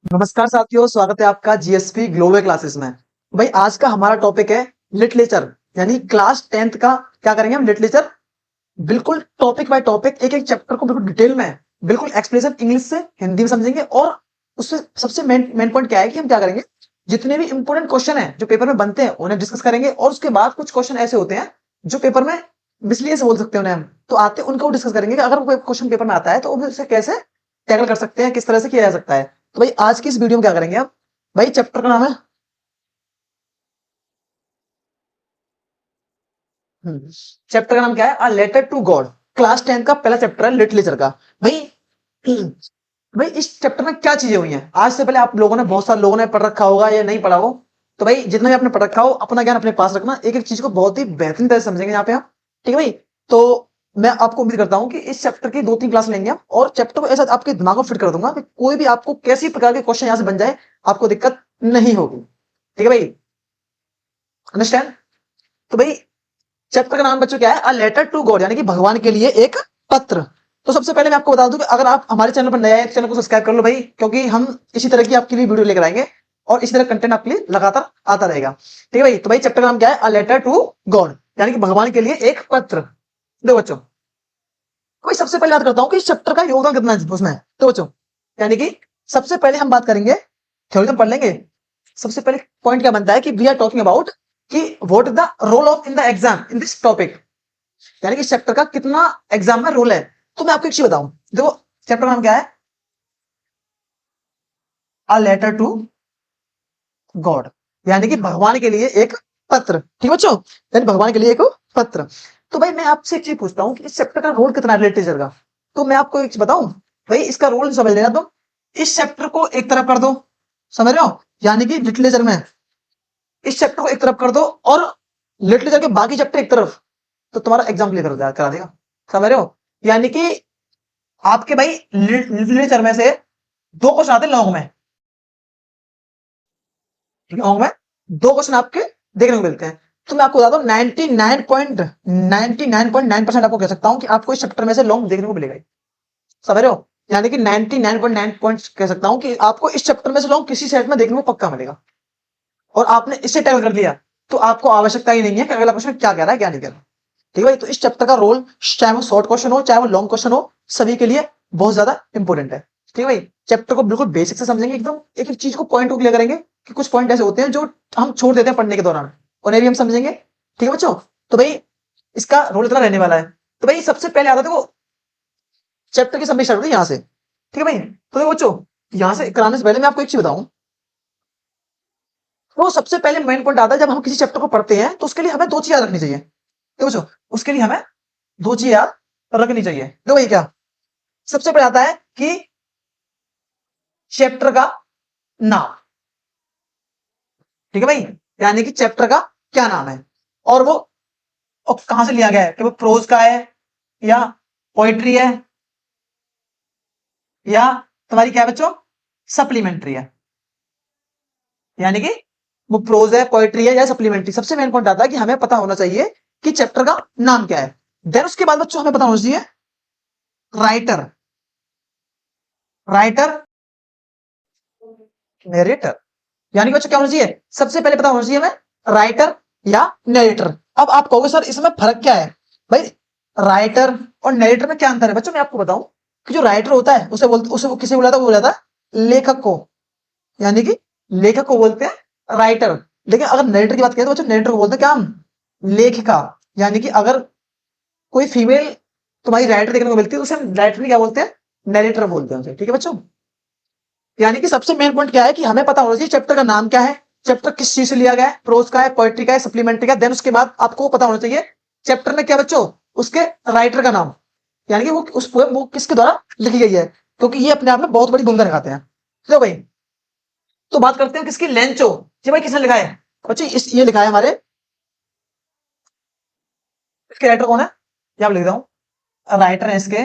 नमस्कार साथियों, स्वागत है आपका जीएसपी ग्लोबल क्लासेस में। भाई आज का हमारा टॉपिक है लिटरेचर, यानी क्लास 10th का। क्या करेंगे हम? लिटरेचर। बिल्कुल टॉपिक बाय टॉपिक, एक एक चैप्टर को बिल्कुल डिटेल में, बिल्कुल एक्सप्लेनेशन इंग्लिश से हिंदी में समझेंगे। और उससे सबसे मेन पॉइंट क्या है कि हम क्या करेंगे, जितने भी इंपॉर्टेंट क्वेश्चन है जो पेपर में बनते हैं उन्हें डिस्कस करेंगे। और उसके बाद कुछ क्वेश्चन ऐसे होते हैं जो पेपर में मिसलिए से बोल सकते हैं उन्हें हम, तो आते हैं उनको डिस्कस करेंगे कि अगर कोई क्वेश्चन पेपर में आता है तो उसे कैसे टैकल कर सकते हैं, किस तरह से किया जा सकता है। तो भाई आज की इस वीडियो में क्या करेंगे आप? भाई चैप्टर का नाम है चैप्टर का नाम क्या है? A letter to God. Class 10 का पहला चैप्टर है लिटरेचर का। भाई भाई इस चैप्टर में क्या चीजें हुई हैं, आज से पहले आप लोगों ने, बहुत सारे लोगों ने पढ़ रखा होगा या नहीं पढ़ा हो। तो भाई जितना भी आपने पढ़ रखा हो, अपना ज्ञान अपने पास रखना, एक एक चीज को बहुत ही बेहतरीन तरह से समझेंगे यहाँ पे हम। ठीक है भाई? तो मैं आपको उम्मीद करता हूँ कि इस चैप्टर की 2-3 क्लास लेंगे हम, और चैप्टर को ऐसा आपके दिमाग में फिट कर दूंगा कि कोई भी आपको कैसी प्रकार के क्वेश्चन यहाँ से बन जाए, आपको दिक्कत नहीं होगी। ठीक है भाई? अंडरस्टैंड? तो भाई चैप्टर का नाम बच्चों क्या है? अ लेटर टू गॉड, यानी कि भगवान के लिए एक पत्र। तो सबसे पहले मैं आपको बता दूं कि अगर आप हमारे चैनल पर नए आए तो चैनल को सब्सक्राइब कर लो भाई, क्योंकि हम इसी तरह की आपके लिए वीडियो लेकर आएंगे और इसी तरह कंटेंट आपके लिए लगातार आता रहेगा। ठीक है भाई? तो भाई चैप्टर का नाम क्या है? अ लेटर टू गॉड, यानी कि भगवान के लिए एक पत्र। देखो बच्चों, कोई सबसे पहले याद करता हूं कि इस चैप्टर का योगदान कितना है उसमें। तो बच्चों, यानी कि सबसे पहले हम बात करेंगे, थ्योरी में पढ़ लेंगे। सबसे पहले पॉइंट क्या बनता है कि वी आर टॉकिंग अबाउट कि what is the role of in the exam in this topic, यानी कि चैप्टर का कितना एग्जाम में रोल है। तो मैं आपको एक चीज बताऊं, देखो चैप्टर नाम क्या है? अ लेटर टू गॉड, यानी कि भगवान के लिए एक पत्र। ठीक बच्चों? यानी भगवान के लिए एक पत्र। तो भाई मैं आपसे एक चीज पूछता हूँ कि इस चैप्टर का रोल कितना है लिटरेचर का। तो मैं आपको एक चीज बताऊं, भाई इसका रोल समझ लेना तुम। इस चैप्टर को एक तरफ कर दो, समझ रहे हो? यानी कि लिटरेचर में इस चैप्टर को एक तरफ कर दो, और लिटरेचर के बाकी चैप्टर एक तरफ, तो तुम्हारा एग्जाम क्लियर करा देगा। समझ रहे हो? यानी कि आपके भाई लिटरेचर में से दो क्वेश्चन आते हैं लॉन्ग में। लॉन्ग में दो क्वेश्चन आपके देखने को मिलते हैं। तो मैं आपको बता दूं 99.99% आपको कह सकता हूं कि आपको इस चैप्टर में से लॉन्ग देखने को मिलेगा ही। समझ रहे हो? यानी कि 99.9 पॉइंट्स कह सकता हूं कि आपको इस चैप्टर में से लॉन्ग किसी सेट में देखने को पक्का मिलेगा। और आपने इसे टैकल कर लिया तो आपको आवश्यकता ही नहीं है कि अगला क्वेश्चन क्या कह रहा है क्या नहीं कह रहा। ठीक है भाई? तो इस चैप्टर का रोल, चाहे वो शॉर्ट क्वेश्चन हो चाहे वो लॉन्ग क्वेश्चन हो, सभी के लिए बहुत ज्यादा इंपॉर्टेंट है। ठीक है भाई? चैप्टर को बिल्कुल बेसिक से समझेंगे, एकदम एक एक चीज को पॉइंट को क्लियर करेंगे कि कुछ पॉइंट ऐसे होते हैं जो हम छोड़ देते हैं पढ़ने के दौरान, उन्हें भी हम समझेंगे। ठीक है बच्चों? तो भाई इसका रोल इतना रहने वाला है। तो भाई सबसे पहले आता है देखो, चैप्टर की समरी स्टार्ट होती है यहाँ से। ठीक है भाई? तो देखो बच्चों, यहाँ से कराने से पहले मैं आपको एक चीज बताऊं, तो सबसे पहले मेन पॉइंट आता है जब हम किसी चैप्टर को पढ़ते हैं तो उसके लिए हमें दो चीज याद रखनी चाहिए। देखो बच्चों, उसके लिए हमें दो चीज याद रखनी चाहिए। देखो भाई क्या, सबसे पहले आता है कि चैप्टर का नाम। ठीक है भाई? यानी कि चैप्टर का क्या नाम है, और वो और कहां से लिया गया है, कि वो प्रोज का है या पोइट्री है, या तुम्हारी क्या है बच्चों, सप्लीमेंट्री है। यानी कि वो प्रोज है, पोइट्री है या सप्लीमेंट्री। सबसे मेन पॉइंट आता है कि हमें पता होना चाहिए कि चैप्टर का नाम क्या है। देन उसके बाद बच्चों हमें पता होना चाहिए राइटर, राइटर, नरेटर। यानी कि बच्चों क्या होना चाहिए, सबसे पहले पता होना चाहिए हमें राइटर या नरेटर। अब आप कहोगे सर इसमें फर्क क्या है? भाई राइटर और नरेटर में क्या अंतर है? बच्चों मैं आपको बताऊं कि जो राइटर होता है उसे वो किसे बुलाता है? वो बुलाता है लेखक को, यानी कि लेखक को बोलते हैं राइटर। लेकिन अगर नरेटर की बात करें तो बच्चों नरेटर को बोलते हैं क्या हम? लेखिका। यानी कि अगर कोई फीमेल तुम्हारी राइटर देखने को मिलती है तो उसे हम राइटर क्या बोलते हैं? नरेटर बोलते हैं उसे। ठीक है बच्चों? यानी कि सबसे मेन पॉइंट क्या है कि हमें पता होना चाहिए चैप्टर का नाम क्या है, चैप्टर किस चीज से लिया गया है, प्रोज का है, पोएट्री का है, सप्लीमेंट्री का। देन उसके बाद आपको पता होना चाहिए चैप्टर में क्या बच्चों, उसके राइटर का नाम, यानी कि वो उस पोएम वो किसके द्वारा लिखी गई है, क्योंकि ये अपने आप में बहुत बड़ी भूमिका निभाते हैं। तो भाई तो बात करते हैं किसकी, लेंचो। जी भाई किसने लिखा है बच्चे? इस ये लिखा है हमारे, इसके राइटर कौन है? यहाँ लिख रहा हूँ, राइटर है इसके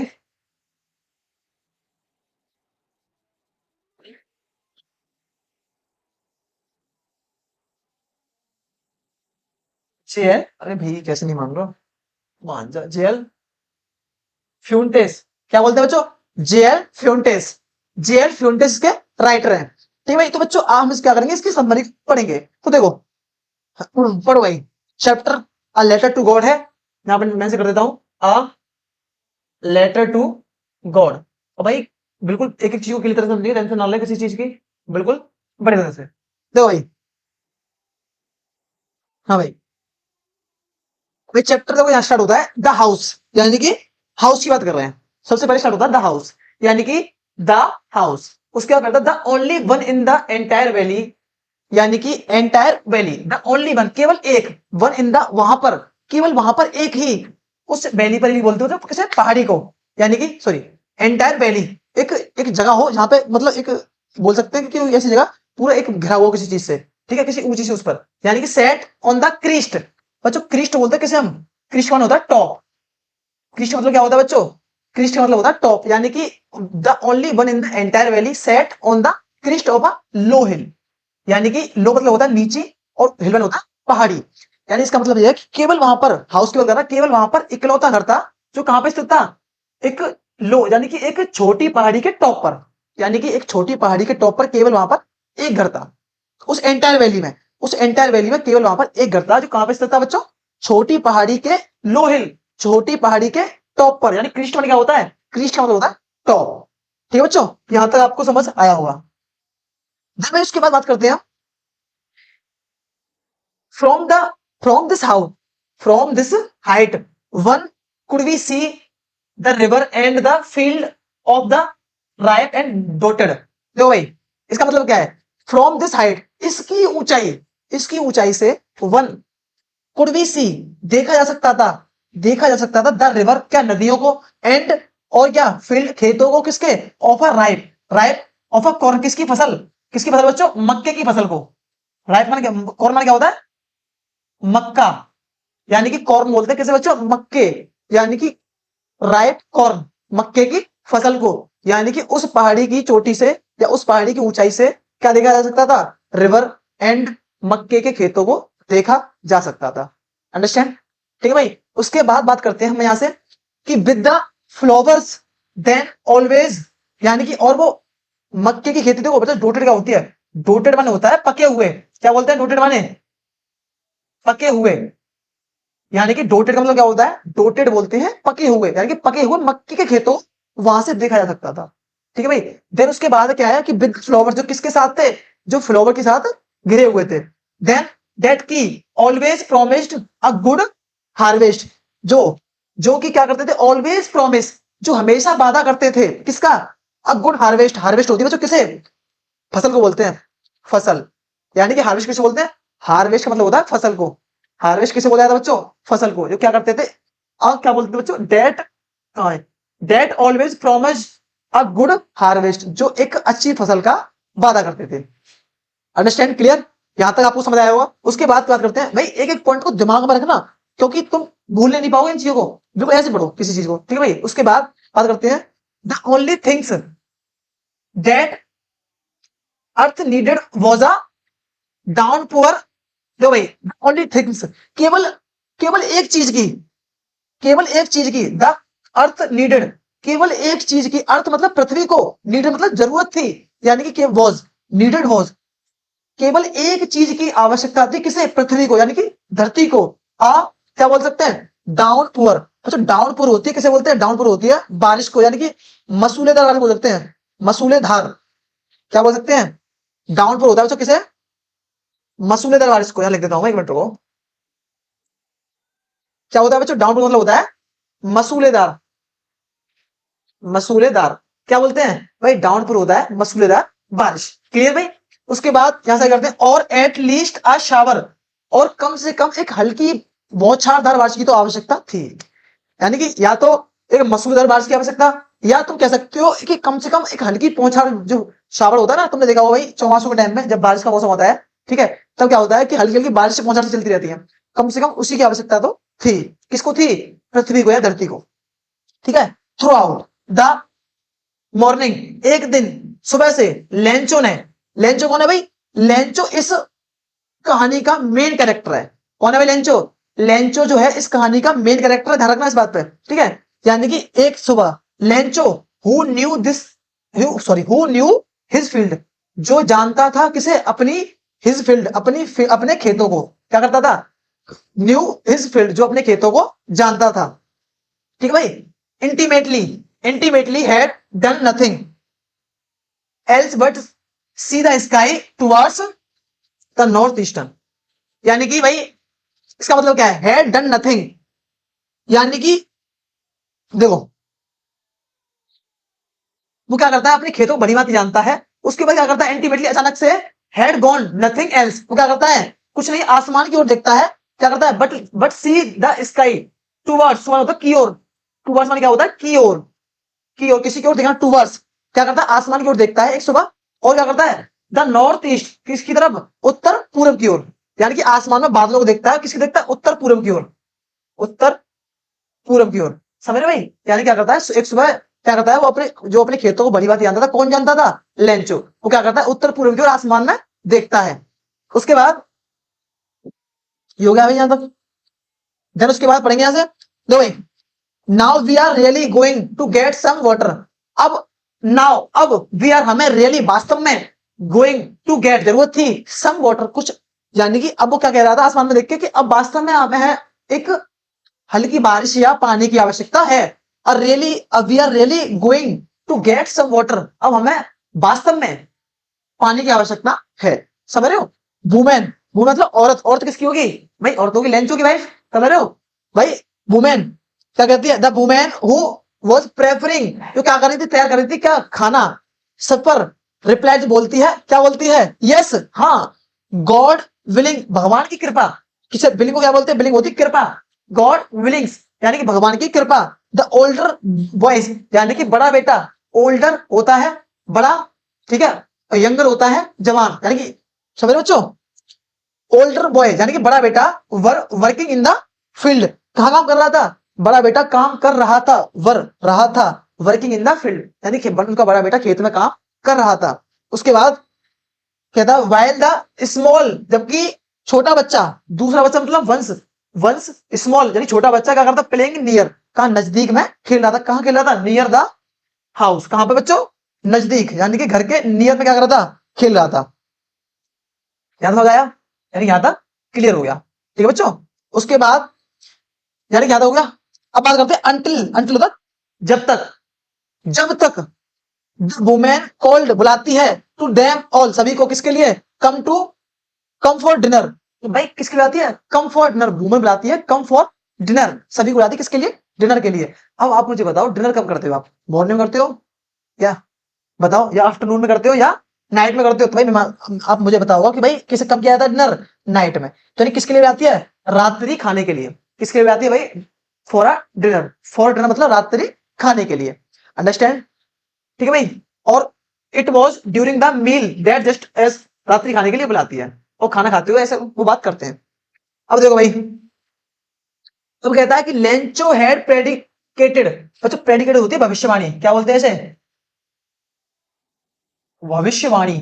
जेएल। अरे भाई कैसे नहीं मान रहा, मान जा, जेएल फ्यूंटेस। क्या बोलते हैं बच्चों? जेएल फ्यूंटेस। जेएल फ्यूंटेस के राइटर हैं। ठीक है भाई। तो बच्चों हम इस क्या करेंगे, इसकी समरी पढ़ेंगे। तो देखो पढ़ो भाई, chapter a letter to God है, यहां पर मैं से कर देता हूं अ लेटर टू गॉड। और भाई बिल्कुल एक एक चीज को क्लियर तरह से समझिए, टेंशन ना ले किसी चीज की, बिल्कुल बड़ी तरह से। देखो भाई, हाँ भाई, भाई चैप्टर देखो यहाँ स्टार्ट होता है द हाउस, यानी कि हाउस की बात कर रहे हैं। सबसे पहले स्टार्ट होता है द हाउस, यानी कि द हाउस। उसके बाद करता है the only one in the entire valley, यानी कि entire valley, the only one, केवल एक, वन इन द, वहां पर, केवल वहां पर एक ही, उस वैली पर ही बोलते हो तो किसे, पहाड़ी को, यानी कि सॉरी एंटायर वैली, एक एक जगह हो जहां पे मतलब एक बोल सकते हैं कि ऐसी जगह पूरा एक घिरा हुआ हो किसी चीज से, ठीक है, किसी ऊंची से उस पर, यानी कि सेट ऑन द क्रिस्ट। बच्चों क्रिस्ट बोलते हैं किसे हम, क्रिस्ट वन होता है टॉप। क्रिस्ट मतलब क्या होता है बच्चों, क्रिस्ट मतलब होता है टॉप, यानी कि the only one in the entire valley set on the crest of a low hill, यानी कि लो मतलब होता है नीचे और हिल मतलब होता है पहाड़ी। यानी इसका मतलब यह है कि केवल वहां पर, हाउस की बात कर रहा है, केवल वहां पर इकलौता घर था जो कहां पर स्थित था, एक लो यानी कि एक छोटी पहाड़ी के टॉप पर, यानी कि एक छोटी पहाड़ी के टॉप पर केवल वहां पर एक घर था, उस एंटायर वैली में, उस एंटायर वैली में केवल वहां पर एक घर था जो कहां पर स्थित था बच्चों, छोटी पहाड़ी के लो हिल, छोटी पहाड़ी के टॉप पर, यानी क्रिस्ट क्या होता है, क्रिस्ट का मतलब होता है टॉप। ठीक है बच्चों, यहां तक आपको समझ आया होगा। मैं उसके बाद बात करते हैं from the from this house, from this height one could we see the river and the field of the ripe and dotted। देखो भाई इसका मतलब क्या है, फ्रॉम दिस हाइट, इसकी ऊंचाई से, वन कुड वी सी, देखा जा सकता था, देखा जा सकता था द रिवर, क्या नदियों को, एंड और क्या फील्ड, खेतों को, किसके, of a ripe, ripe of a corn, किसकी फसल बच्चों, मक्के की फसल को। राइप माने क्या, कॉर्न माने क्या होता है, मक्का, यानी कि कॉर्न बोलते हैं किसे बच्चों, मक्के, यानी कि राइट कॉर्न, मक्के की फसल को, यानी कि उस पहाड़ी की चोटी से या उस पहाड़ी की ऊंचाई से क्या देखा जा सकता था, रिवर एंड मक्के के खेतों को देखा जा सकता था। अंडरस्टैंड, ठीक है भाई। उसके बाद बात करते हैं हम यहां से कि with the flowers then always, यानी कि और वो मक्के की खेती देखो बच्चों डोटेड क्या होती है, डोटेड माने होता है पके हुए, क्या बोलते हैं डोटेड माने, पके हुए, यानी कि डोटेड का मतलब क्या होता है, डोटेड बोलते हैं पके हुए, यानी कि पके हुए मक्के के खेतों वहां से देखा जा सकता था। ठीक है भाई। देन उसके बाद क्या है कि बिग फ्लावर जो किसके साथ थे, जो फ्लावर के साथ घिरे हुए थे। देन दैट की always promised a good harvest, जो जो कि क्या करते थे, ऑलवेज प्रोमिस, जो हमेशा वादा करते थे किसका, अ गुड हार्वेस्ट, हार्वेस्ट होती है बच्चों किसे, फसल को बोलते हैं, फसल, यानी कि हार्वेस्ट किसे बोलते हैं, हार्वेस्ट का मतलब होता है फसल को, हार्वेस्ट किसे बोला जाता है बच्चों, फसल को, जो क्या करते थे, क्या बोलते थे बच्चों, that always promise a good harvest, जो एक अच्छी फसल का वादा करते थे। अंडरस्टैंड, क्लियर, यहां तक आपको समझ आया होगा। उसके बाद बात करते हैं भाई, एक एक पॉइंट को दिमाग में रखना, क्योंकि तुम भूलने नहीं पाओगे इन चीजों को, बिल्कुल ऐसे पढ़ो किसी चीज को, ठीक है भाई। उसके बाद बात करते हैं the only things that earth needed was a down poor. जो भाई ओनली थिंग्स, केवल केवल एक चीज की, केवल एक चीज की, द अर्थ नीडेड, केवल एक चीज की, अर्थ मतलब पृथ्वी को, नीडेड मतलब जरूरत थी, यानी कि वॉज, नीडेड वॉज, केवल एक चीज की आवश्यकता थी, किसे, पृथ्वी को, यानी कि धरती को, आ क्या बोल सकते हैं, डाउन पुअर। अच्छा डाउन पुअर होती है किसे बोलते हैं, डाउन पुअर होती है बारिश को, यानी कि मसूलेदार बारिश बोल सकते हैं, मसूलेधार, क्या बोल सकते हैं, डाउन पुअर होता है किसे, मसूलेदार बारिश को। यहां लिख देता हूं एक मिनट को, क्या होता है बच्चों, डाउन मतलब होता है मसूलेदार, मसूलेदार, क्या बोलते हैं भाई, डाउनपुर होता है मसूलेदार बारिश। क्लियर भाई। उसके बाद यहां से करते हैं और एट लीस्ट अ शावर, और कम से कम एक हल्की बौछारदार बारिश की तो आवश्यकता थी, यानी कि या तो एक मसूलेदार बारिश की आवश्यकता, या तुम कह सकते हो कि कम से कम एक हल्की बौछार, जो शावर होता है ना, तुमने देखा होगा भाई चौमासों के टाइम में जब बारिश का मौसम होता है, ठीक है, तब क्या होता है कि हल्की हल्की बारिश से बौछार चलती रहती है, कम से कम उसी की आवश्यकता तो थी, किसको थी, पृथ्वी को या धरती को। ठीक है, थ्रू आउट द मॉर्निंग, एक दिन सुबह से, लेंचो ने, लेंचो कौन है भाई, लेंचो इस कहानी का मेन कैरेक्टर है, कौन है भाई लेंचो, लेंचो जो है इस कहानी का मेन कैरेक्टर है, ध्यान रखना इस बात पे, ठीक है। यानी कि एक सुबह Lencho who knew this, sorry who knew his field, जो जानता था किसे, अपनी हिज फील्ड, अपने खेतों को क्या करता था, न्यू हिज फील्ड, जो अपने खेतों को जानता था। ठीक है भाई। Intimately, intimately had done nothing else but see the sky towards the north eastern. यानी कि भाई इसका मतलब क्या है, हैड डन नथिंग, यानी कि देखो वो क्या करता है, अपने खेतों को बड़ी बात जानता है, उसके बाद क्या करता है, इंटीमेटली अचानक से हैड गॉन नथिंग एल्स, वो क्या करता है, कुछ नहीं आसमान की ओर देखता है, क्या करता है, but see the sky towards, होता है की ओर, टुवर्ड्स माने क्या होता है, की ओर, किसी की ओर देखना, टुवर्ड्स क्या करता है, आसमान की ओर देखता है एक सुबह, और क्या करता है, द नॉर्थ ईस्ट, किसकी तरफ, उत्तर पूर्व की ओर, यानी कि आसमान में बादलों को देखता है, किसकी देखता है, उत्तर पूर्व की ओर, उत्तर पूरब की ओर। समझ रहे भाई, यानी क्या करता है, एक सुबह क्या करता है, वो अपने खेतों को भली बात जानता था, कौन जानता था, लेंचो, वो क्या करता है, उत्तर पूर्व की ओर आसमान में देखता है। उसके बाद ये हो गया भाई यहां तक। देन उसके बाद पढ़ेंगे यहां से, दो भाई, now we are really going to get some water. अब नाउ, अब वी आर, हमें रियली वास्तव में, गोइंग टू गेट, जरूरत थी, सम वाटर, कुछ, यानी कि अब वो क्या कह रहा था आसमान में देख के कि अब वास्तव में हमें एक हल्की बारिश या पानी की आवश्यकता है। और really, we are really going to get some water, अब हमें वास्तव में पानी की आवश्यकता है। समझ रहे हो। वुमेन, वुमेन मतलब औरत, औरत किसकी होगी भाई, औरतों की, लेंचो की वाइफ, समझ रहे हो भाई। वुमेन क्या कहती है, the women who was preferring, जो क्या कर रही थी, तैयार कर रही थी क्या, खाना, सफर, रिप्लाई बोलती है, क्या बोलती है, यस, हाँ, गॉड विलिंग, भगवान की कृपा, किसे, विलिंग को क्या बोलते हैं, विलिंग होती है कृपा, गॉड विलिंग्स यानी कि भगवान की कृपा। द ओल्डर बॉयज यानी कि बड़ा बेटा, ओल्डर होता है बड़ा, ठीक है, और यंगर होता है जवान, यानी कि समझ रहे बच्चों, ओल्डर बॉय यानी कि बड़ा बेटा, वर्किंग इन द फील्ड, कहां काम कर रहा था, बड़ा बेटा काम कर रहा था, रहा था, वर्किंग इन द फील्ड, यानी कि उनका बड़ा बेटा खेत में काम कर रहा था। उसके बाद कहता वाइल द स्मॉल, जबकि छोटा बच्चा, दूसरा बच्चा मतलब वंश, वंश स्मॉल यानी छोटा बच्चा क्या करता, प्लेइंग नियर, कहा नजदीक में खेल रहा था, कहां खेल रहा था, नियर द हाउस, कहां पे बच्चों, नजदीक, यानी कि घर के नियर में क्या कर रहा था, खेल रहा था। याद हो गया, यानी यहां तक क्लियर हो गया, ठीक है बच्चों। उसके बाद यानी याद हो गया। अब बात करते हैं अंटिल, अंटिल होता जब तक, जब तक वुमेन कॉल्ड बुलाती है, टू देम ऑल, सभी को, किसके लिए, कम फॉर डिनर, भाई किसके लिए आती है, कम फॉर डिनर, वुमेन बुलाती है कम फॉर डिनर, सभी को बुलाती है किसके लिए, डिनर के लिए। अब आप मुझे बताओ डिनर कब करते हो आप, मॉर्निंग करते हो या, बताओ, या आफ्टरनून में करते हो या नाइट में करते हो, तो भाई आप मुझे बताओगे कि भाई किसे कब किया जाता है डिनर, नाइट में, तो किसके लिए आती है, रात्रि खाने के लिए, किसके लिए आती है भाई, for a dinner, for dinner मतलब रात्रि खाने के लिए, अंडरस्टैंड, ठीक है भाई। और it was during the meal that, just as, रात्रि खाने के लिए बुलाती है, और खाना खाते हुए ऐसे वो बात करते हैं। अब देखो भाई, तो कहता है कि लेंचो हैड प्रेडिकेटेड, बच्चों प्रेडिकेटेड होती है भविष्यवाणी, क्या बोलते हैं इसे, भविष्यवाणी,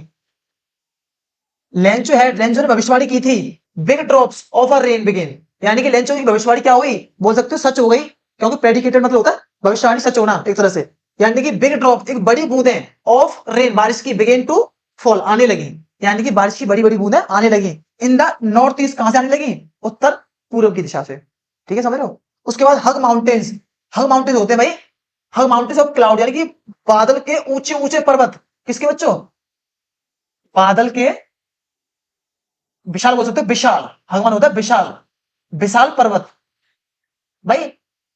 लेंचो ने भविष्यवाणी की थी, big drops of a rain begin, यानी कि लेंचो की भविष्यवाणी क्या हुई, बोल सकते हो सच हो गई, क्योंकि प्रेडिकेटेड मतलब होता है भविष्यवाणी सच होना एक तरह से, यानी कि बिग ड्रॉप, एक बड़ी बूंदें, ऑफ रेन, बारिश की, बिगिन टू फॉल, आने लगी, यानी कि बारिश की बड़ी बड़ी बूंदें आने लगी, इन द नॉर्थ ईस्ट, कहां से आने लगी, उत्तर पूर्व की दिशा से, ठीक है, समझ रहे हो। उसके बाद हग माउंटेन्स, हग माउंटेन्स होते हैं भाई, हग माउंटेन्स ऑफ क्लाउड, यानी कि बादल के ऊंचे ऊंचे पर्वत, किसके बच्चों, बादल के, विशाल बोल सकते हो, विशाल, हनुमान होता है विशाल, विशाल पर्वत, भाई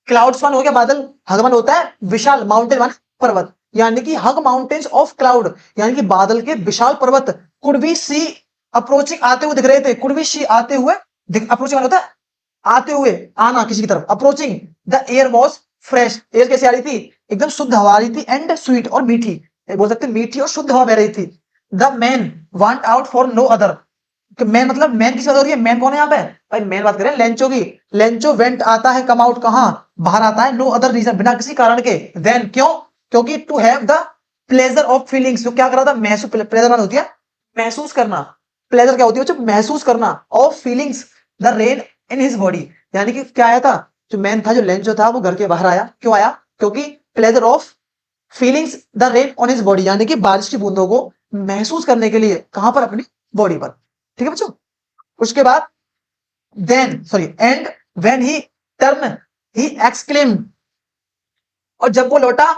क्लाउड्स वन हो गया बादल, हगमन होता है विशाल, माउंटेन वन पर्वत, यानी कि हग माउंटेन्स ऑफ क्लाउड, यानी कि बादल के विशाल पर्वत, कुड बी सी अप्रोचिंग, आते हुए दिख रहे थे, कुड बी सी आते हुए, अप्रोचिंग होता है आते हुए, आना किसी की तरफ, approaching, the air was fresh, air कैसी आ रही थी, एकदम शुद्ध हवा आ रही थी, एंड स्वीट, और मीठी, बोल सकते मीठी और शुद्ध हवा बह रही थी। The man went out for no other, man मतलब मैन किस बात हो रही है, मैन कौन है यहाँ पे भाई, मैन बात करें लेंचो की, लेंचो वेंट आता है, कम आउट कहां, बाहर आता है, नो अदर रीजन, बिना किसी कारण के, देन क्यों, क्योंकि to have the pleasure of feelings, जो क्या कर रहा था, महसूस, प्लेजर होती है महसूस करना, प्लेजर क्या होती है बच्चों, महसूस करना, of feelings the rain in his body, यानी कि क्या आया था, जो मैन था, जो लेंचो था, वो घर के बाहर आया, क्यों आया, क्योंकि pleasure of feelings the rain on his body, यानी कि बारिश की बूंदों को महसूस करने के लिए, कहां पर, अपनी बॉडी पर। ठीक है बच्चों। उसके बाद and when he turn he exclaim, और जब वो लौटा,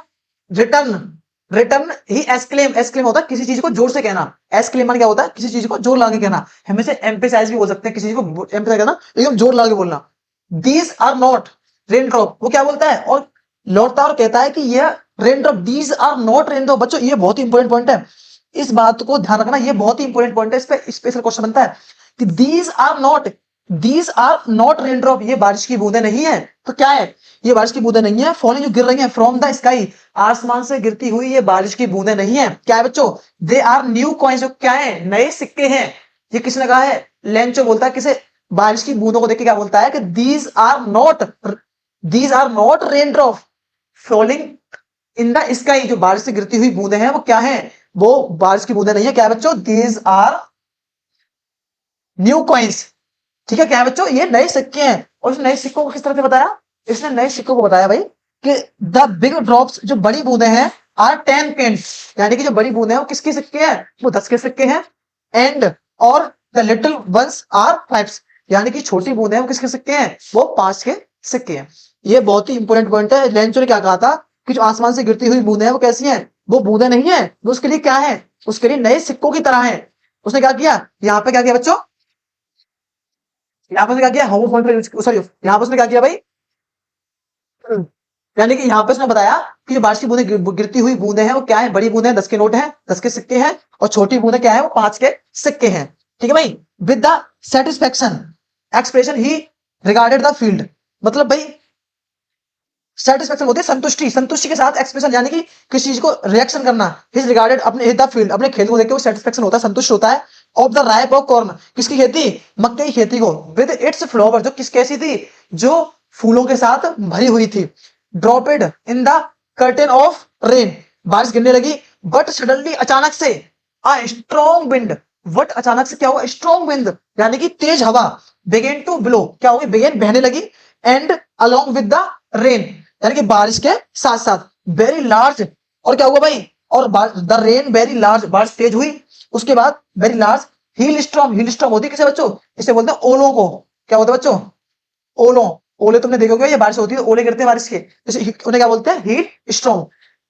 रिटर्न रिटर्न ही एक्सक्लेम, एक्सक्लेम होता है किसी चीज को जोर से कहना, एक्सक्लेम क्या होता है, किसी चीज को जोर लगा के कहना, हमें से एम्फेसाइज भी बोल सकते हैं, किसी चीज को एम्फेसाइज करना, एकदम जोर लगा के बोलना। These are not rain drop, वो क्या बोलता है और लौटता और कहता है कि ये rain drop, these are not rain drop. बच्चों ये बहुत ही इंपॉर्टेंट पॉइंट है, इस बात को ध्यान रखना, ये बहुत ही इंपॉर्टेंट पॉइंट है, इस पे स्पेशल क्वेश्चन बनता है कि these are not rain drop, ये बारिश की बूंदें नहीं है। तो क्या है, ये बारिश की बूंदें नहीं है, फॉलिंग जो गिर रही है फ्रॉम द स्काई, आसमान से गिरती हुई ये बारिश की बूंदें नहीं है। क्या है बच्चों, दे आर न्यू कॉइन्स, जो क्या है, नए सिक्के हैं। ये किसने कहा है, लेंचो बोलता है किसे, बारिश की बूंदों को देख के क्या बोलता है कि these are not rain drop falling in the sky, जो बारिश से गिरती हुई बूंदें हैं वो क्या है, वो बारिश की बूंदें नहीं है। क्या है बच्चों, दीज आर न्यू कॉइन्स। ठीक है, क्या है बच्चों, ये नए सिक्के हैं। और इस नए सिक्कों को किस तरह से बताया, इसने नए सिक्कों को बताया भाई कि द बिग ड्रॉप्स, जो बड़ी बूंदें हैं, आर 10 पेंस, यानी कि जो बड़ी बूंदें हैं वो किसके सिक्के हैं, वो 10 के सिक्के हैं। एंड और द लिटिल वंस आर 5, यानी कि छोटी बूंदें हैं वो किसके सिक्के हैं, वो 5 के सिक्के हैं। ये बहुत ही इंपॉर्टेंट पॉइंट है। लेंचो ने क्या कहा था कि जो आसमान से गिरती हुई बूंदें हैं वो कैसी हैं, वो बूंदें नहीं है, वो उसके लिए क्या है, उसके लिए नए सिक्कों की तरह है। उसने क्या किया, यहाँ पे क्या किया बच्चों, यहाँ पर क्या किया, सॉरी, यहाँ पर उसने क्या किया भाई, यानी कि यहाँ पे उसने बताया कि जो बारिश की बूंदें गिरती हुई बूंदें हैं वो क्या है, बड़ी बूंदें 10 के नोट हैं, 10 के सिक्के हैं, और छोटी बूंदें क्या है, वो 5 के सिक्के हैं। ठीक है भाई, with the satisfaction expression he regarded the field, मतलब भाई सेटिस्फेक्शन होती है संतुष्टि, संतुष्टि के साथ एक्सप्रेशन, यानी कि किसी चीज को रिएक्शन करना, हिज रिगार्डेड, अपने द फील्ड, अपने खेत को देख के वो सेटिस्फेक्शन होता है, संतुष्ट होता है। Of the ripe of corn, किसकी खेती, मक्के की खेती को, विद इट्स फ्लावर, जो किस कैसी थी, जो फूलों के साथ भरी हुई थी। Dropped in the curtain of rain, बारिश गिरने लगी, बट सडनली, अचानक से, आ स्ट्रॉन्ग विंड, वट अचानक से क्या हुआ, स्ट्रॉन्ग विंड, यानी कि तेज हवा, बिगेन टू ब्लो, क्या होगी, बिगेन बहने लगी, and along with the rain, यानी कि बारिश के साथ साथ, वेरी लार्ज, और क्या हुआ भाई, और द रेन वेरी लार्ज, बारिश तेज हुई। उसके बाद very large hail storm, hail storm होती है किसे बच्चों, इसे बोलते हैं ओलों को। क्या होता है बच्चों, ओलों, ओले तुमने देखे होंगे, ये बारिश होती है, ओले गिरते हैं बारिश के, जैसे उन्हें क्या बोलते हैं, hail storm.